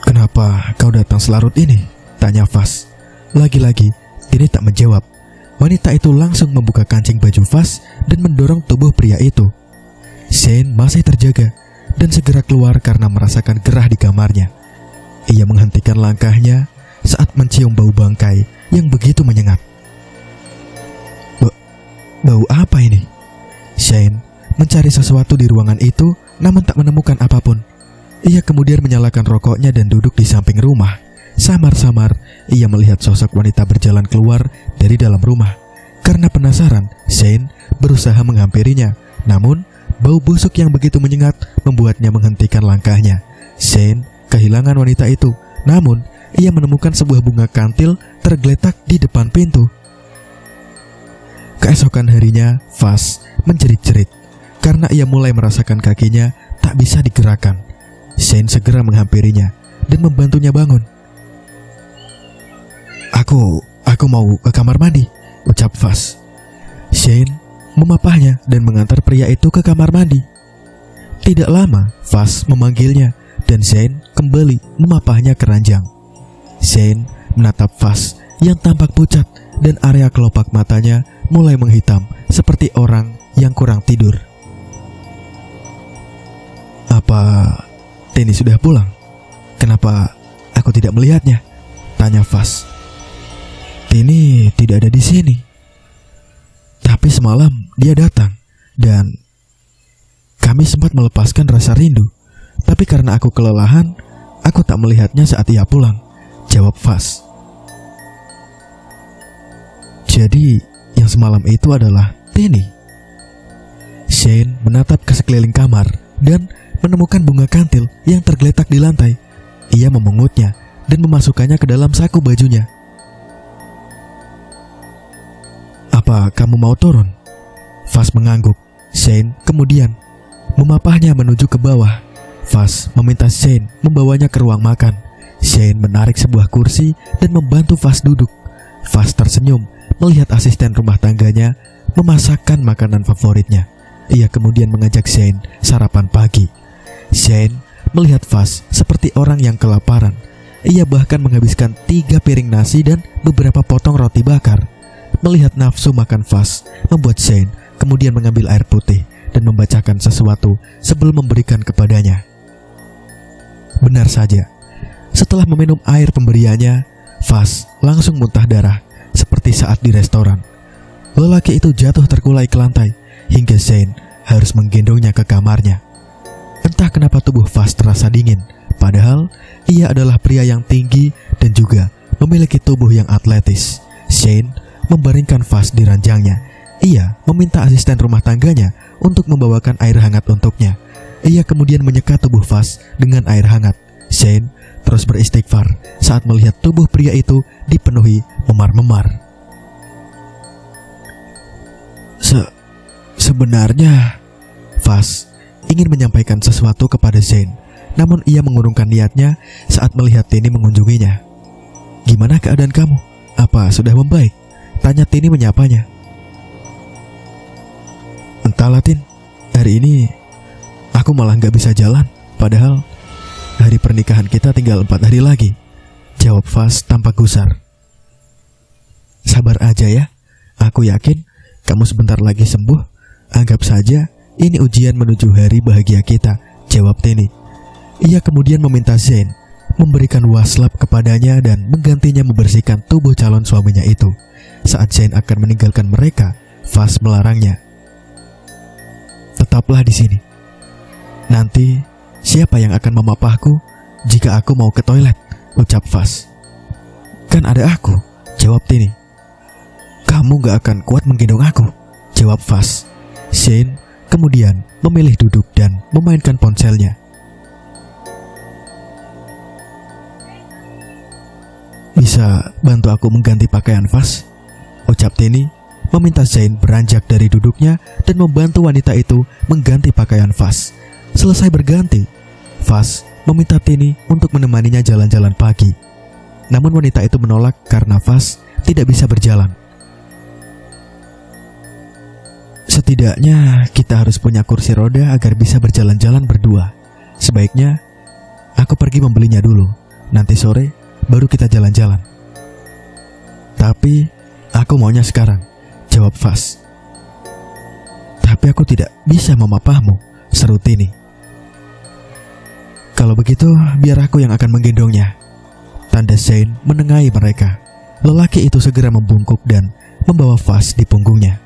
"Kenapa kau datang selarut ini?" tanya Vas. Lagi-lagi, Tini tak menjawab. Wanita itu langsung membuka kancing baju Vas dan mendorong tubuh pria itu. Shane masih terjaga dan segera keluar karena merasakan gerah di kamarnya. Ia menghentikan langkahnya saat mencium bau bangkai yang begitu menyengat. Bau apa ini? Shane mencari sesuatu di ruangan itu namun tak menemukan apapun. Ia kemudian menyalakan rokoknya dan duduk di samping rumah. Samar-samar ia melihat sosok wanita berjalan keluar dari dalam rumah. Karena penasaran, Shane berusaha menghampirinya. Namun bau busuk yang begitu menyengat membuatnya menghentikan langkahnya. Shane kehilangan wanita itu. Namun ia menemukan sebuah bunga kantil tergeletak di depan pintu. Keesokan harinya, Vas menjerit-jerit karena ia mulai merasakan kakinya tak bisa digerakkan. Shane segera menghampirinya dan membantunya bangun. Aku mau ke kamar mandi, ucap Vas. Shane memapahnya dan mengantar pria itu ke kamar mandi. Tidak lama, Vas memanggilnya dan Shane kembali memapahnya ke ranjang. Shane menatap Vas yang tampak pucat dan area kelopak matanya mulai menghitam seperti orang yang kurang tidur. "Apa Tini sudah pulang? Kenapa aku tidak melihatnya?" tanya Vas. "Tini tidak ada di sini. Tapi semalam dia datang dan kami sempat melepaskan rasa rindu. Tapi karena aku kelelahan, aku tak melihatnya saat ia pulang," jawab Vas. "Jadi yang semalam itu adalah Tini?" Shane menatap ke sekeliling kamar dan menemukan bunga kantil yang tergeletak di lantai. Ia memengutnya dan memasukkannya ke dalam saku bajunya. "Apa kamu mau turun?" Vas mengangguk. Shane kemudian memapahnya menuju ke bawah. Vas meminta Shane membawanya ke ruang makan. Shane menarik sebuah kursi dan membantu Vas duduk. Vas tersenyum melihat asisten rumah tangganya memasakkan makanan favoritnya. Ia kemudian mengajak Shane sarapan pagi. Shane melihat Vas seperti orang yang kelaparan. Ia bahkan menghabiskan 3 piring nasi dan beberapa potong roti bakar. Melihat nafsu makan Vas membuat Shane kemudian mengambil air putih dan membacakan sesuatu sebelum memberikan kepadanya. Benar saja, setelah meminum air pemberiannya, Vas langsung muntah darah seperti saat di restoran. Lelaki itu jatuh terkulai ke lantai hingga Shane harus menggendongnya ke kamarnya. Entah kenapa tubuh Vas terasa dingin, padahal ia adalah pria yang tinggi dan juga memiliki tubuh yang atletis. Shane membaringkan Vas di ranjangnya. Ia meminta asisten rumah tangganya untuk membawakan air hangat untuknya. Ia kemudian menyekat tubuh Vas dengan air hangat. Shane terus beristighfar saat melihat tubuh pria itu dipenuhi memar-memar. Sebenarnya Vas ingin menyampaikan sesuatu kepada Shane, namun ia mengurungkan niatnya saat melihat Tini mengunjunginya. "Gimana keadaan kamu? Apa sudah membaik?" tanya Tini menyapanya. "Entahlah Tin, hari ini aku malah gak bisa jalan, padahal hari pernikahan kita tinggal 4 hari lagi," jawab Vas tanpa gusar. "Sabar aja ya, aku yakin kamu sebentar lagi sembuh. Anggap saja ini ujian menuju hari bahagia kita," jawab Tini. Ia kemudian meminta Shane memberikan waslap kepadanya dan menggantinya membersihkan tubuh calon suaminya itu. Saat Shane akan meninggalkan mereka, Vas melarangnya. "Tetaplah di sini. Nanti siapa yang akan memapahku jika aku mau ke toilet?" ucap Vas. "Kan ada aku," jawab Tini. "Kamu gak akan kuat menggendong aku," jawab Vas. Shane kemudian memilih duduk dan memainkan ponselnya. bisa bantu aku mengganti pakaian Vas?" ucap Tini, meminta Zain beranjak dari duduknya dan membantu wanita itu mengganti pakaian Vas. Selesai berganti, Vas meminta Tini untuk menemaninya jalan-jalan pagi. Namun wanita itu menolak karena Vas tidak bisa berjalan. "Setidaknya kita harus punya kursi roda agar bisa berjalan-jalan berdua. Sebaiknya aku pergi membelinya dulu. Nanti sore baru kita jalan-jalan." "Tapi aku maunya sekarang," jawab Vas. "Tapi aku tidak bisa memapahmu," seru Tini. "Kalau begitu biar aku yang akan menggendongnya," tanda Zain menengahi mereka. Lelaki itu segera membungkuk dan membawa Vas di punggungnya.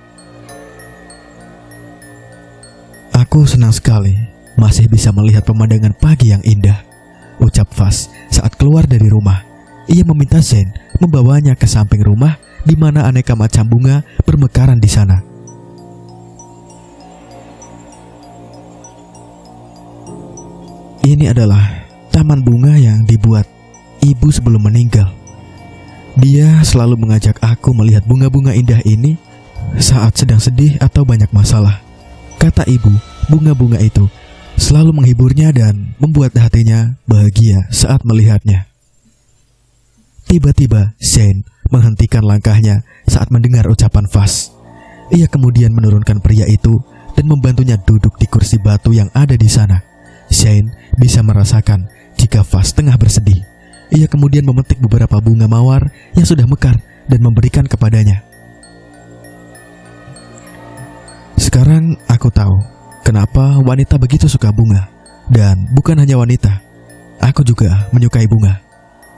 "Aku senang sekali masih bisa melihat pemandangan pagi yang indah," ucap Vas saat keluar dari rumah. Ia meminta Zain membawanya ke samping rumah di mana aneka macam bunga bermekaran di sana. "Ini adalah taman bunga yang dibuat ibu sebelum meninggal. Dia selalu mengajak aku melihat bunga-bunga indah ini saat sedang sedih atau banyak masalah," kata ibu. Bunga-bunga itu selalu menghiburnya dan membuat hatinya bahagia saat melihatnya. Tiba-tiba Zain menghentikan langkahnya saat mendengar ucapan Vas. Ia kemudian menurunkan pria itu dan membantunya duduk di kursi batu yang ada di sana. Zain bisa merasakan jika Vas tengah bersedih. Ia kemudian memetik beberapa bunga mawar yang sudah mekar dan memberikan kepadanya. "Sekarang aku tahu kenapa wanita begitu suka bunga. Dan bukan hanya wanita, aku juga menyukai bunga."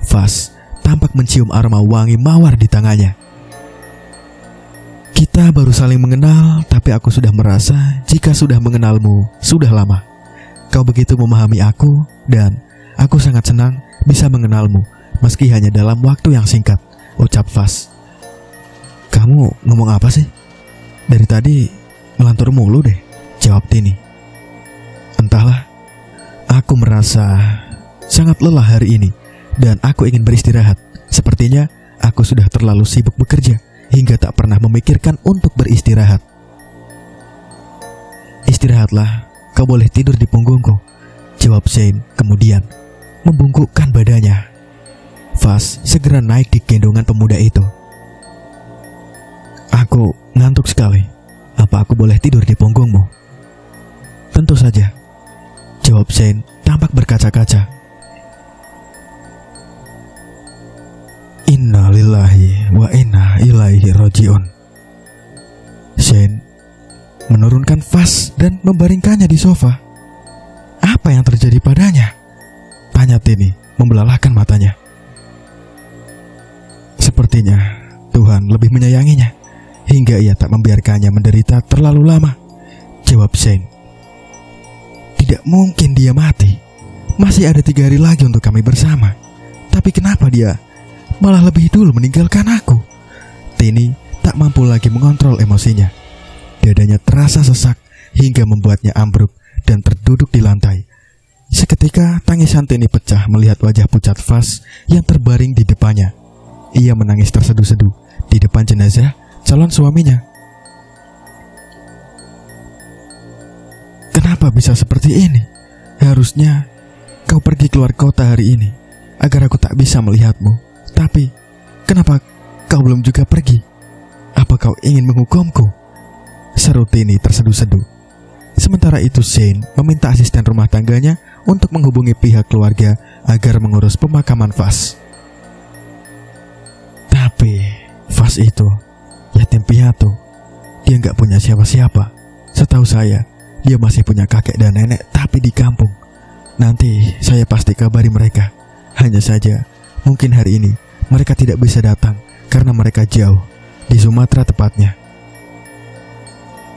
Vas tampak mencium aroma wangi mawar di tangannya. "Kita baru saling mengenal, tapi aku sudah merasa jika sudah mengenalmu sudah lama. Kau begitu memahami aku, dan aku sangat senang bisa mengenalmu, meski hanya dalam waktu yang singkat," ucap Vas. "Kamu ngomong apa sih? Dari tadi melantur mulu deh," jawab Tini. "Entahlah, aku merasa sangat lelah hari ini dan aku ingin beristirahat. Sepertinya aku sudah terlalu sibuk bekerja hingga tak pernah memikirkan untuk beristirahat." "Istirahatlah, kau boleh tidur di punggungku," jawab Zain kemudian membungkukkan badannya. Vas segera naik di gendongan pemuda itu. "Aku ngantuk sekali. Apa aku boleh tidur di punggungmu?" "Tentu saja," jawab Zain tampak berkaca-kaca. "Inna lillahi wa inna ilaihi rajiun." Zain menurunkan Vas dan membaringkannya di sofa. "Apa yang terjadi padanya?" tanya Tini membelalakkan matanya. "Sepertinya Tuhan lebih menyayanginya hingga ia tak membiarkannya menderita terlalu lama," jawab Zain. "Tidak mungkin dia mati. Masih ada 3 hari lagi untuk kami bersama. Tapi kenapa dia malah lebih dulu meninggalkan aku?" Tini tak mampu lagi mengontrol emosinya. Dadanya terasa sesak hingga membuatnya ambruk dan terduduk di lantai. Seketika tangisan Tini pecah melihat wajah pucat Vas yang terbaring di depannya. Ia menangis terseduh-seduh di depan jenazah calon suaminya. "Kenapa bisa seperti ini? Harusnya kau pergi keluar kota hari ini agar aku tak bisa melihatmu. Tapi kenapa kau belum juga pergi? Apa kau ingin menghukumku?" seru Tini terseduh-seduh. Sementara itu Zain meminta asisten rumah tangganya untuk menghubungi pihak keluarga agar mengurus pemakaman Vas. Tapi Vas itu yatim piatu. Dia gak punya siapa-siapa. Setahu saya dia masih punya kakek dan nenek tapi di kampung. Nanti saya pasti kabari mereka. Hanya saja mungkin hari ini mereka tidak bisa datang karena mereka jauh, di Sumatera tepatnya.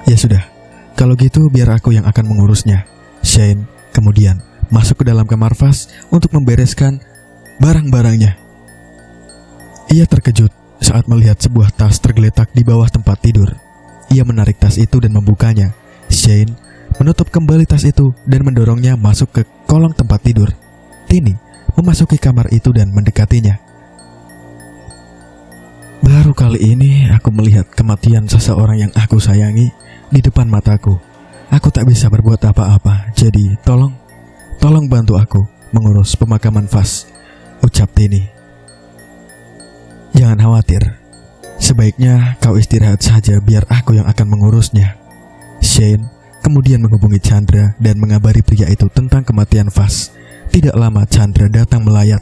"Ya sudah, kalau gitu biar aku yang akan mengurusnya." Zain kemudian masuk ke dalam kamar Vas untuk membereskan barang-barangnya. Ia terkejut saat melihat sebuah tas tergeletak di bawah tempat tidur. Ia menarik tas itu dan membukanya. Zain menutup kembali tas itu dan mendorongnya masuk ke kolong tempat tidur. Tini memasuki kamar itu dan mendekatinya. kali ini aku melihat kematian seseorang yang aku sayangi di depan mataku. Aku tak bisa berbuat apa-apa, jadi tolong bantu aku mengurus pemakaman Fas, ucap Tini. Jangan khawatir, sebaiknya kau istirahat saja biar aku yang akan mengurusnya. Shane kemudian menghubungi Chandra dan mengabari pria itu tentang kematian Fas. Tidak lama Chandra datang melayat.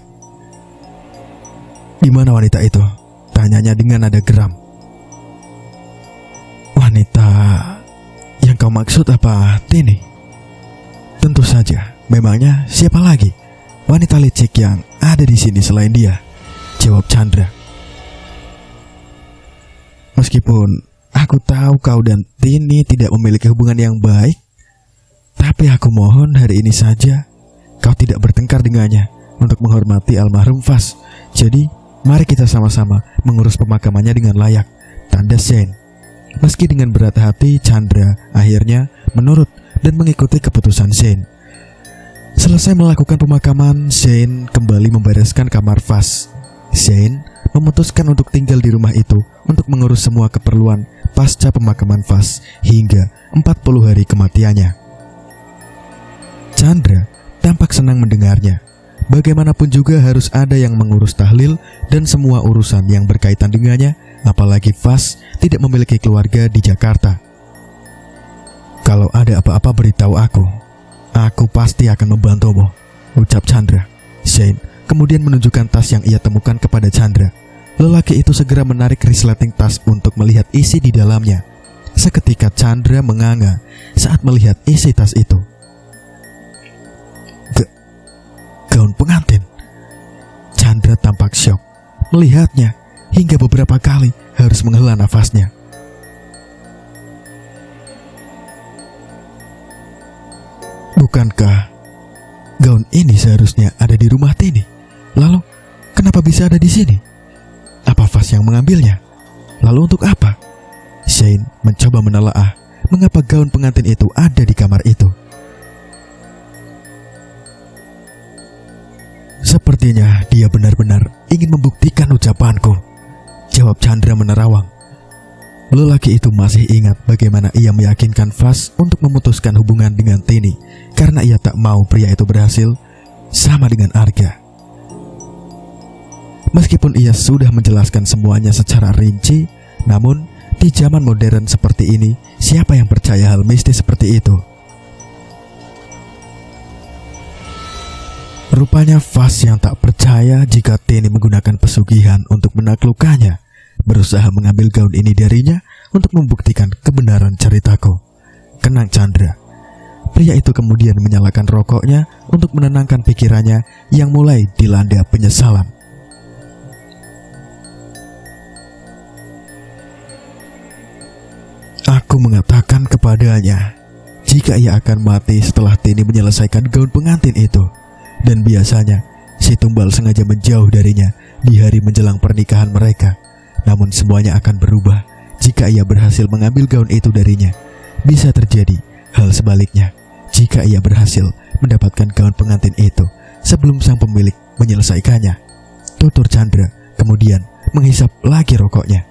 Di mana wanita itu? Tanyanya dengan nada geram. Wanita yang kau maksud apa, Tini? Tentu saja. Memangnya siapa lagi wanita licik yang ada di sini selain dia? Jawab Chandra. Meskipun aku tahu kau dan Tini tidak memiliki hubungan yang baik, tapi aku mohon hari ini saja kau tidak bertengkar dengannya untuk menghormati almarhum Fas. Jadi, mari kita sama-sama mengurus pemakamannya dengan layak, tanda Shane. Meski dengan berat hati, Chandra akhirnya menurut dan mengikuti keputusan Shane. Selesai melakukan pemakaman, Shane kembali membereskan kamar Fas. Shane memutuskan untuk tinggal di rumah itu untuk mengurus semua keperluan pasca pemakaman Fas hingga 40 hari kematiannya. Chandra tampak senang mendengarnya. Bagaimanapun juga harus ada yang mengurus tahlil dan semua urusan yang berkaitan dengannya, apalagi Fas tidak memiliki keluarga di Jakarta. Kalau ada apa-apa beritahu aku pasti akan membantumu, ucap Chandra. Shane kemudian menunjukkan tas yang ia temukan kepada Chandra. Lelaki itu segera menarik resleting tas untuk melihat isi di dalamnya. Seketika Chandra menganga saat melihat isi tas itu. Gaun pengantin. Chandra tampak syok melihatnya hingga beberapa kali harus menghela nafasnya. Bukankah gaun ini seharusnya ada di rumah Tini? Lalu kenapa bisa ada di sini? Apa Fas yang mengambilnya? Lalu untuk apa? Shane mencoba menelaah mengapa gaun pengantin itu ada di kamar itu. Sepertinya dia benar-benar ingin membuktikan ucapanku, jawab Chandra menerawang. Lelaki itu masih ingat bagaimana ia meyakinkan Fas untuk memutuskan hubungan dengan Tini karena ia tak mau pria itu berhasil sama dengan Arga. Meskipun ia sudah menjelaskan semuanya secara rinci, namun di zaman modern seperti ini, siapa yang percaya hal mistis seperti itu? Rupanya Fas yang tak percaya jika Tini menggunakan pesugihan untuk menaklukkannya, berusaha mengambil gaun ini darinya untuk membuktikan kebenaran ceritaku. Kenang Chandra. Pria itu kemudian menyalakan rokoknya untuk menenangkan pikirannya yang mulai dilanda penyesalan. Aku mengatakan kepadanya jika ia akan mati setelah Tini menyelesaikan gaun pengantin itu. Dan biasanya si tumbal sengaja menjauh darinya di hari menjelang pernikahan mereka. Namun semuanya akan berubah jika ia berhasil mengambil gaun itu darinya. Bisa terjadi hal sebaliknya jika ia berhasil mendapatkan gaun pengantin itu sebelum sang pemilik menyelesaikannya. Tutur Chandra kemudian menghisap lagi rokoknya.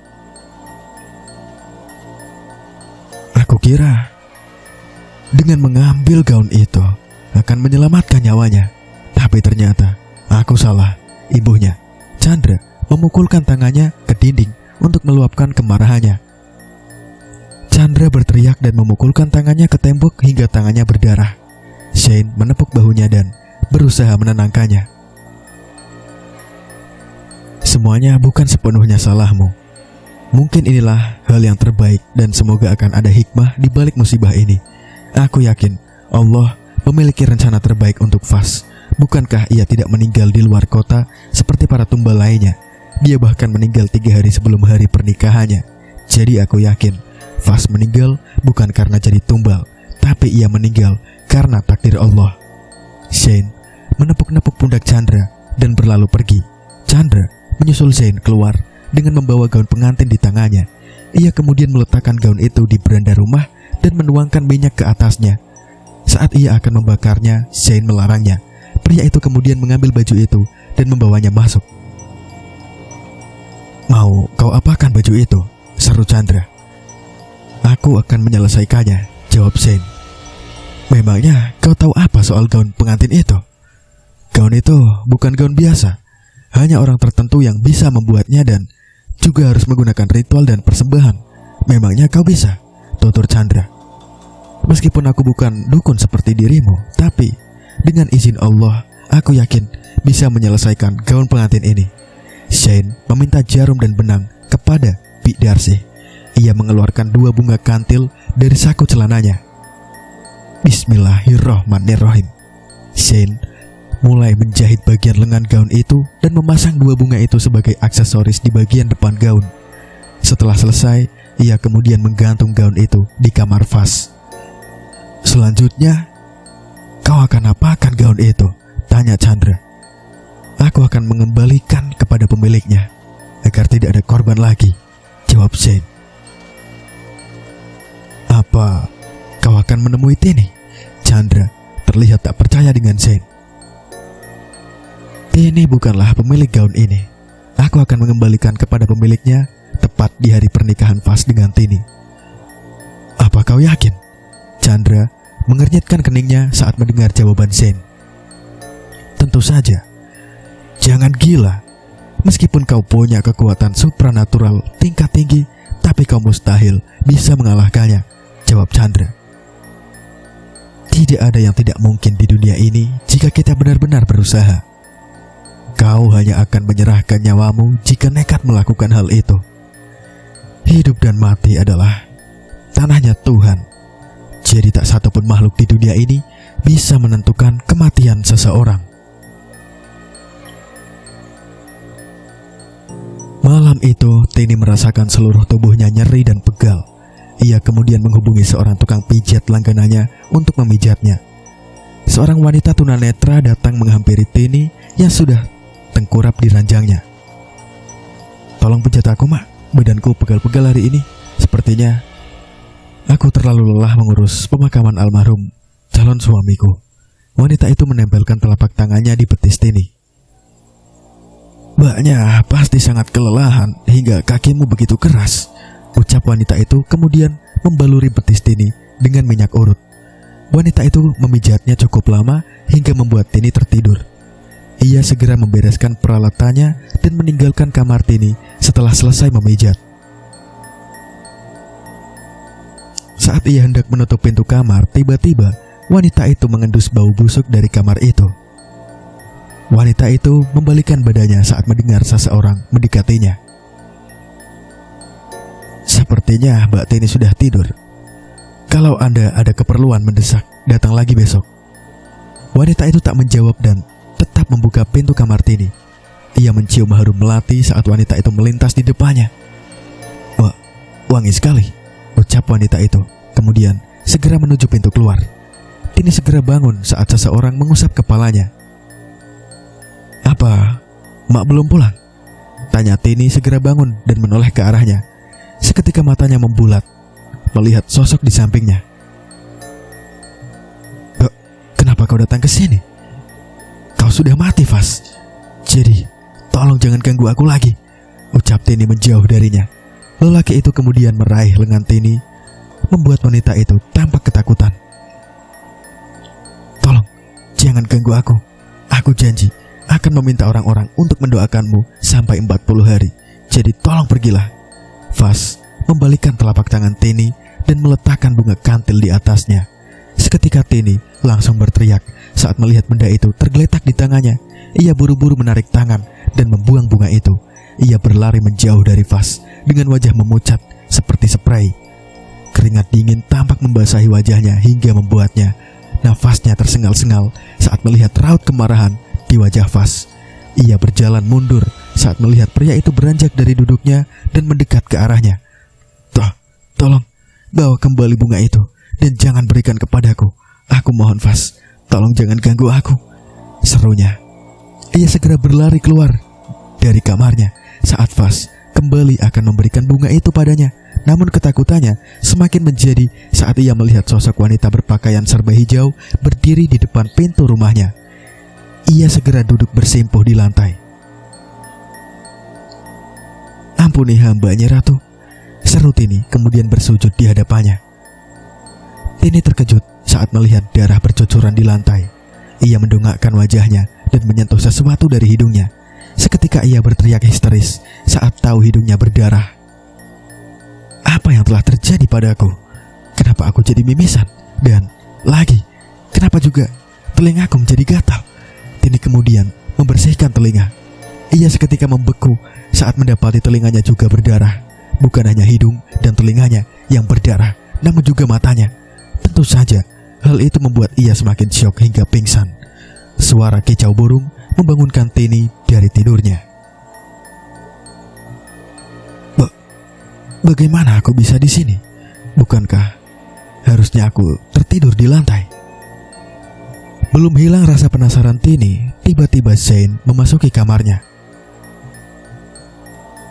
Aku kira dengan mengambil gaun itu akan menyelamatkan nyawanya. Tapi ternyata aku salah, ibunya. Chandra memukulkan tangannya ke dinding untuk meluapkan kemarahannya. Chandra berteriak dan memukulkan tangannya ke tembok hingga tangannya berdarah. Shane menepuk bahunya dan berusaha menenangkannya. Semuanya bukan sepenuhnya salahmu. Mungkin inilah hal yang terbaik dan semoga akan ada hikmah di balik musibah ini. Aku yakin Allah memiliki rencana terbaik untuk Fas. Bukankah ia tidak meninggal di luar kota seperti para tumbal lainnya? Dia bahkan meninggal 3 hari sebelum hari pernikahannya. Jadi aku yakin Fas meninggal bukan karena jadi tumbal, tapi ia meninggal karena takdir Allah. Shane menepuk-nepuk pundak Chandra dan berlalu pergi. Chandra menyusul Shane keluar dengan membawa gaun pengantin di tangannya. Ia kemudian meletakkan gaun itu di beranda rumah dan menuangkan minyak ke atasnya. Saat ia akan membakarnya, Shane melarangnya. Pria itu kemudian mengambil baju itu dan membawanya masuk. Mau kau apakan baju baju itu, seru Chandra. Aku akan menyelesaikannya, jawab Zain. Memangnya kau tahu apa soal gaun pengantin itu? Gaun itu bukan gaun biasa. Hanya orang tertentu yang bisa membuatnya dan juga harus menggunakan ritual dan persembahan. Memangnya kau bisa? Tutur Chandra. Meskipun aku bukan dukun seperti dirimu, tapi dengan izin Allah, aku yakin bisa menyelesaikan gaun pengantin ini. Zain meminta jarum dan benang kepada Bik Darsi. Ia mengeluarkan 2 bunga kantil dari saku celananya. Bismillahirrahmanirrahim. Zain mulai menjahit bagian lengan gaun itu dan memasang 2 bunga itu sebagai aksesoris di bagian depan gaun. Setelah selesai, ia kemudian menggantung gaun itu di kamar Vas. Selanjutnya, kau akan apakan gaun itu? Tanya Chandra. Aku akan mengembalikan kepada pemiliknya agar tidak ada korban lagi, jawab Zain. Apa kau akan menemui Tini? Chandra terlihat tak percaya dengan Zain. Tini bukanlah pemilik gaun ini. Aku akan mengembalikan kepada pemiliknya tepat di hari pernikahan Vas dengan Tini. Apa kau yakin? Chandra mengernyitkan keningnya saat mendengar jawaban Zain. Tentu saja. Jangan gila. Meskipun kau punya kekuatan supranatural tingkat tinggi, tapi kau mustahil bisa mengalahkannya, jawab Chandra. Tidak ada yang tidak mungkin di dunia ini jika kita benar-benar berusaha. Kau hanya akan menyerahkan nyawamu jika nekat melakukan hal itu. Hidup dan mati adalah tanahnya Tuhan. Jadi tak satupun makhluk di dunia ini bisa menentukan kematian seseorang. Malam itu, Tini merasakan seluruh tubuhnya nyeri dan pegal. Ia kemudian menghubungi seorang tukang pijat langganannya untuk memijatnya. Seorang wanita tunanetra datang menghampiri Tini yang sudah tengkurap di ranjangnya. Tolong pijat aku, Mak. Badanku pegal-pegal hari ini. Sepertinya aku terlalu lelah mengurus pemakaman almarhum calon suamiku. Wanita itu menempelkan telapak tangannya di betis Tini. Mbaknya pasti sangat kelelahan hingga kakimu begitu keras, ucap wanita itu kemudian membaluri betis Tini dengan minyak urut. Wanita itu memijatnya cukup lama hingga membuat Tini tertidur. Ia segera membereskan peralatannya dan meninggalkan kamar Tini setelah selesai memijat. Saat ia hendak menutup pintu kamar, tiba-tiba wanita itu mengendus bau busuk dari kamar itu. Wanita itu membalikkan badannya saat mendengar seseorang mendekatinya. Sepertinya Mbak Tini sudah tidur. Kalau Anda ada keperluan mendesak, datang lagi besok. Wanita itu tak menjawab dan tetap membuka pintu kamar Tini. Ia mencium harum melati saat wanita itu melintas di depannya. Wah, wangi sekali, ucap wanita itu. Kemudian segera menuju pintu keluar. Tini segera bangun saat seseorang mengusap kepalanya. Apa, Mak belum pulang? Tanya Tini segera bangun dan menoleh ke arahnya. Seketika matanya membulat, melihat sosok di sampingnya. Kenapa kau datang ke sini? Kau sudah mati, Vas. Jadi, tolong jangan ganggu aku lagi, ucap Tini menjauh darinya. Lelaki itu kemudian meraih lengan Tini, membuat wanita itu tampak ketakutan. Tolong, jangan ganggu aku. Aku janji akan meminta orang-orang untuk mendoakanmu sampai 40 hari. Jadi tolong pergilah. Vas membalikkan telapak tangan Tini dan meletakkan bunga kantil di atasnya. Seketika Tini langsung berteriak saat melihat benda itu tergeletak di tangannya. Ia buru-buru menarik tangan dan membuang bunga itu. Ia berlari menjauh dari Vas dengan wajah memucat seperti spray. Keringat dingin tampak membasahi wajahnya hingga membuatnya nafasnya tersengal-sengal saat melihat raut kemarahan di wajah Vas. Ia berjalan mundur saat melihat pria itu beranjak dari duduknya dan mendekat ke arahnya. Tolong, bawa kembali bunga itu dan jangan berikan kepadaku. Aku mohon, Vas, tolong jangan ganggu aku, serunya. Ia segera berlari keluar dari kamarnya saat Vas kembali akan memberikan bunga itu padanya. Namun ketakutannya semakin menjadi saat ia melihat sosok wanita berpakaian serba hijau berdiri di depan pintu rumahnya. Ia segera duduk bersimpuh di lantai. "Ampuni hamba, Nyi Ratu," seru Tini kemudian bersujud di hadapannya. Tini terkejut saat melihat darah bercucuran di lantai. Ia mendongakkan wajahnya dan menyentuh sesuatu dari hidungnya. Seketika ia berteriak histeris saat tahu hidungnya berdarah. Apa yang telah terjadi padaku? Kenapa aku jadi mimisan? Dan lagi, kenapa juga telingaku menjadi gatal? Tini kemudian membersihkan telinga. Ia seketika membeku saat mendapati telinganya juga berdarah. Bukan hanya hidung dan telinganya yang berdarah, namun juga matanya. Tentu saja, hal itu membuat ia semakin syok hingga pingsan. Suara kicau burung membangunkan Tini dari tidurnya. Bagaimana aku bisa di sini? Bukankah harusnya aku tertidur di lantai? Belum hilang rasa penasaran Tini, tiba-tiba Zain memasuki kamarnya.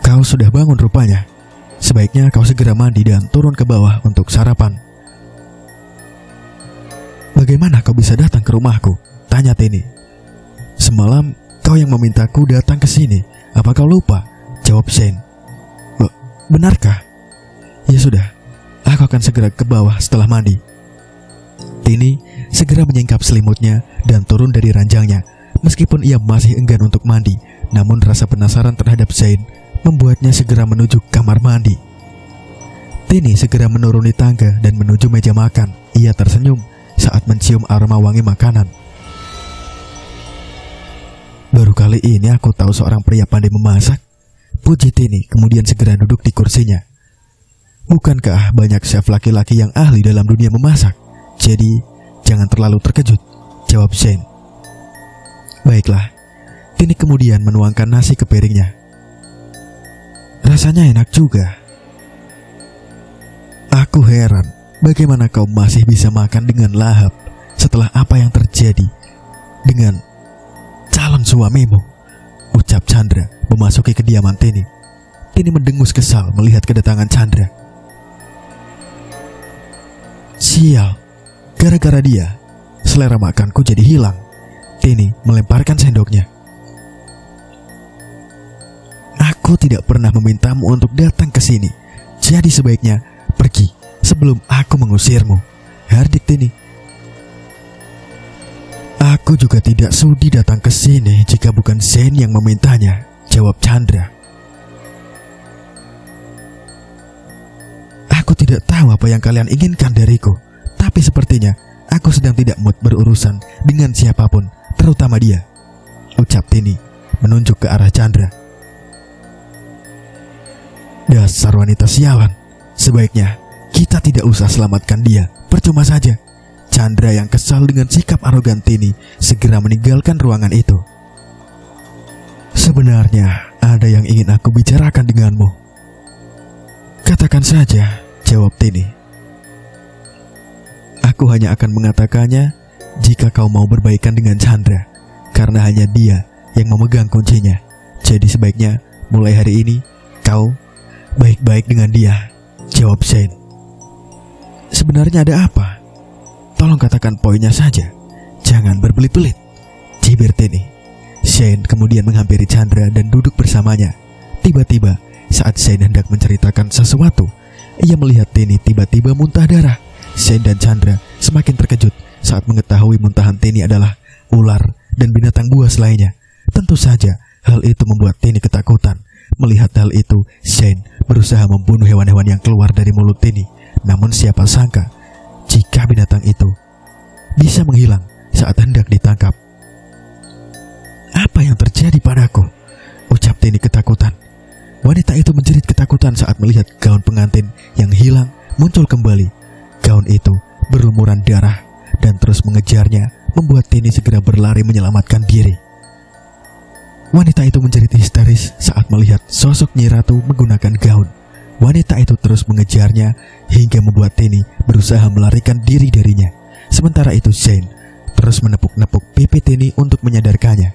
"Kau sudah bangun rupanya. Sebaiknya kau segera mandi dan turun ke bawah untuk sarapan." "Bagaimana kau bisa datang ke rumahku?" tanya Tini. "Semalam kau yang memintaku datang ke sini. Apa kau lupa?" jawab Zain. "Benarkah? Ya sudah, aku akan segera ke bawah setelah mandi." Tini segera menyingkap selimutnya dan turun dari ranjangnya. Meskipun ia masih enggan untuk mandi, namun rasa penasaran terhadap Zain membuatnya segera menuju kamar mandi. Tini segera menuruni tangga dan menuju meja makan. Ia tersenyum saat mencium aroma wangi makanan. "Baru kali ini aku tahu seorang pria pandai memasak," puji Tini kemudian segera duduk di kursinya. "Bukankah banyak chef laki-laki yang ahli dalam dunia memasak? Jadi jangan terlalu terkejut," jawab Zain. "Baiklah." Tini kemudian menuangkan nasi ke piringnya. "Rasanya enak juga." "Aku heran, bagaimana kau masih bisa makan dengan lahap setelah apa yang terjadi dengan calon suamimu," ucap Chandra memasuki kediaman Tini. Tini mendengus kesal melihat kedatangan Chandra. "Sial, gara-gara dia, selera makanku jadi hilang." Tini melemparkan sendoknya. "Aku tidak pernah memintamu untuk datang ke sini. Jadi sebaiknya pergi sebelum aku mengusirmu," hardik Tini. "Aku juga tidak sudi datang ke sini jika bukan Zain yang memintanya," jawab Chandra. "Aku tidak tahu apa yang kalian inginkan dariku, tapi sepertinya aku sedang tidak mood berurusan dengan siapapun, terutama dia," ucap Tini menunjuk ke arah Chandra. "Dasar wanita sialan, sebaiknya kita tidak usah selamatkan dia, percuma saja." Chandra yang kesal dengan sikap arogan Tini segera meninggalkan ruangan itu. "Sebenarnya ada yang ingin aku bicarakan denganmu." "Katakan saja," jawab Tini. "Aku hanya akan mengatakannya jika kau mau berbaikan dengan Chandra, karena hanya dia yang memegang kuncinya. Jadi sebaiknya mulai hari ini kau baik-baik dengan dia," jawab Zain. "Sebenarnya ada apa? Tolong katakan poinnya saja. Jangan berbelit-belit," cibir Tini. Zain kemudian menghampiri Chandra dan duduk bersamanya. Tiba-tiba saat Zain hendak menceritakan sesuatu, ia melihat Tini tiba-tiba muntah darah. Zain dan Chandra semakin terkejut saat mengetahui muntahan Tini adalah ular dan binatang buas lainnya. Tentu saja hal itu membuat Tini ketakutan. Melihat hal itu, Zain berusaha membunuh hewan-hewan yang keluar dari mulut Tini. Namun siapa sangka jika binatang itu bisa menghilang saat hendak ditangkap. "Apa yang terjadi padaku?" ucap Tini ketakutan. Wanita itu menjerit ketakutan saat melihat gaun pengantin yang hilang muncul kembali. Gaun itu berlumuran darah dan terus mengejarnya, membuat Tini segera berlari menyelamatkan diri. Wanita itu menjerit histeris saat melihat sosok Nyi Ratu menggunakan gaun. Wanita itu terus mengejarnya hingga membuat Tini berusaha melarikan diri darinya. Sementara itu Zain terus menepuk-nepuk pipi Tini untuk menyadarkannya.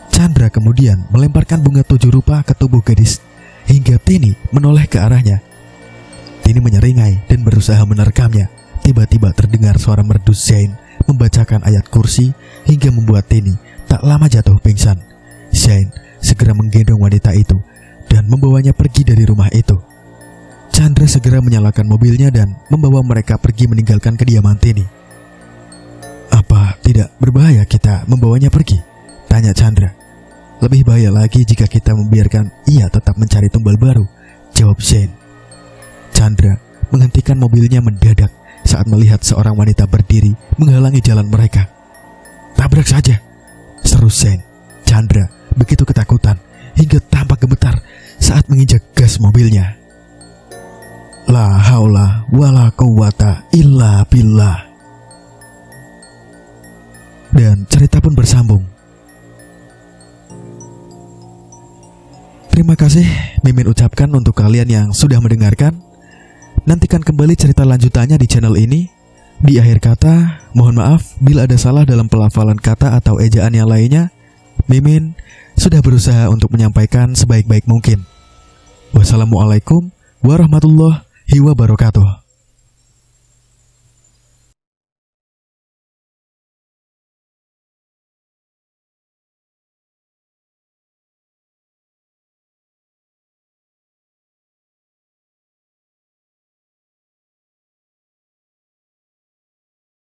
Chandra kemudian melemparkan bunga 7 rupa ke tubuh gadis hingga Tini menoleh ke arahnya. Tini menyeringai dan berusaha menerkamnya. Tiba-tiba terdengar suara merdu Zain membacakan ayat kursi hingga membuat Tini tak lama jatuh pingsan. Zain segera menggendong wanita itu dan membawanya pergi dari rumah itu. Chandra segera menyalakan mobilnya dan membawa mereka pergi meninggalkan kediaman Tini. "Apa tidak berbahaya kita membawanya pergi?" tanya Chandra. "Lebih bahaya lagi jika kita membiarkan ia tetap mencari tumbal baru," jawab Zain. Chandra menghentikan mobilnya mendadak saat melihat seorang wanita berdiri menghalangi jalan mereka. "Tabrak saja," seru Zain. Chandra begitu ketakutan hingga tampak gemetar saat menginjak gas mobilnya. La haula wala quwata illa billah. Dan cerita pun bersambung. Terima kasih Mimin ucapkan untuk kalian yang sudah mendengarkan. Nantikan kembali cerita lanjutannya di channel ini. Di akhir kata, mohon maaf bila ada salah dalam pelafalan kata atau ejaan yang lainnya. Mimin sudah berusaha untuk menyampaikan sebaik-baik mungkin. Wassalamualaikum warahmatullahi wabarakatuh.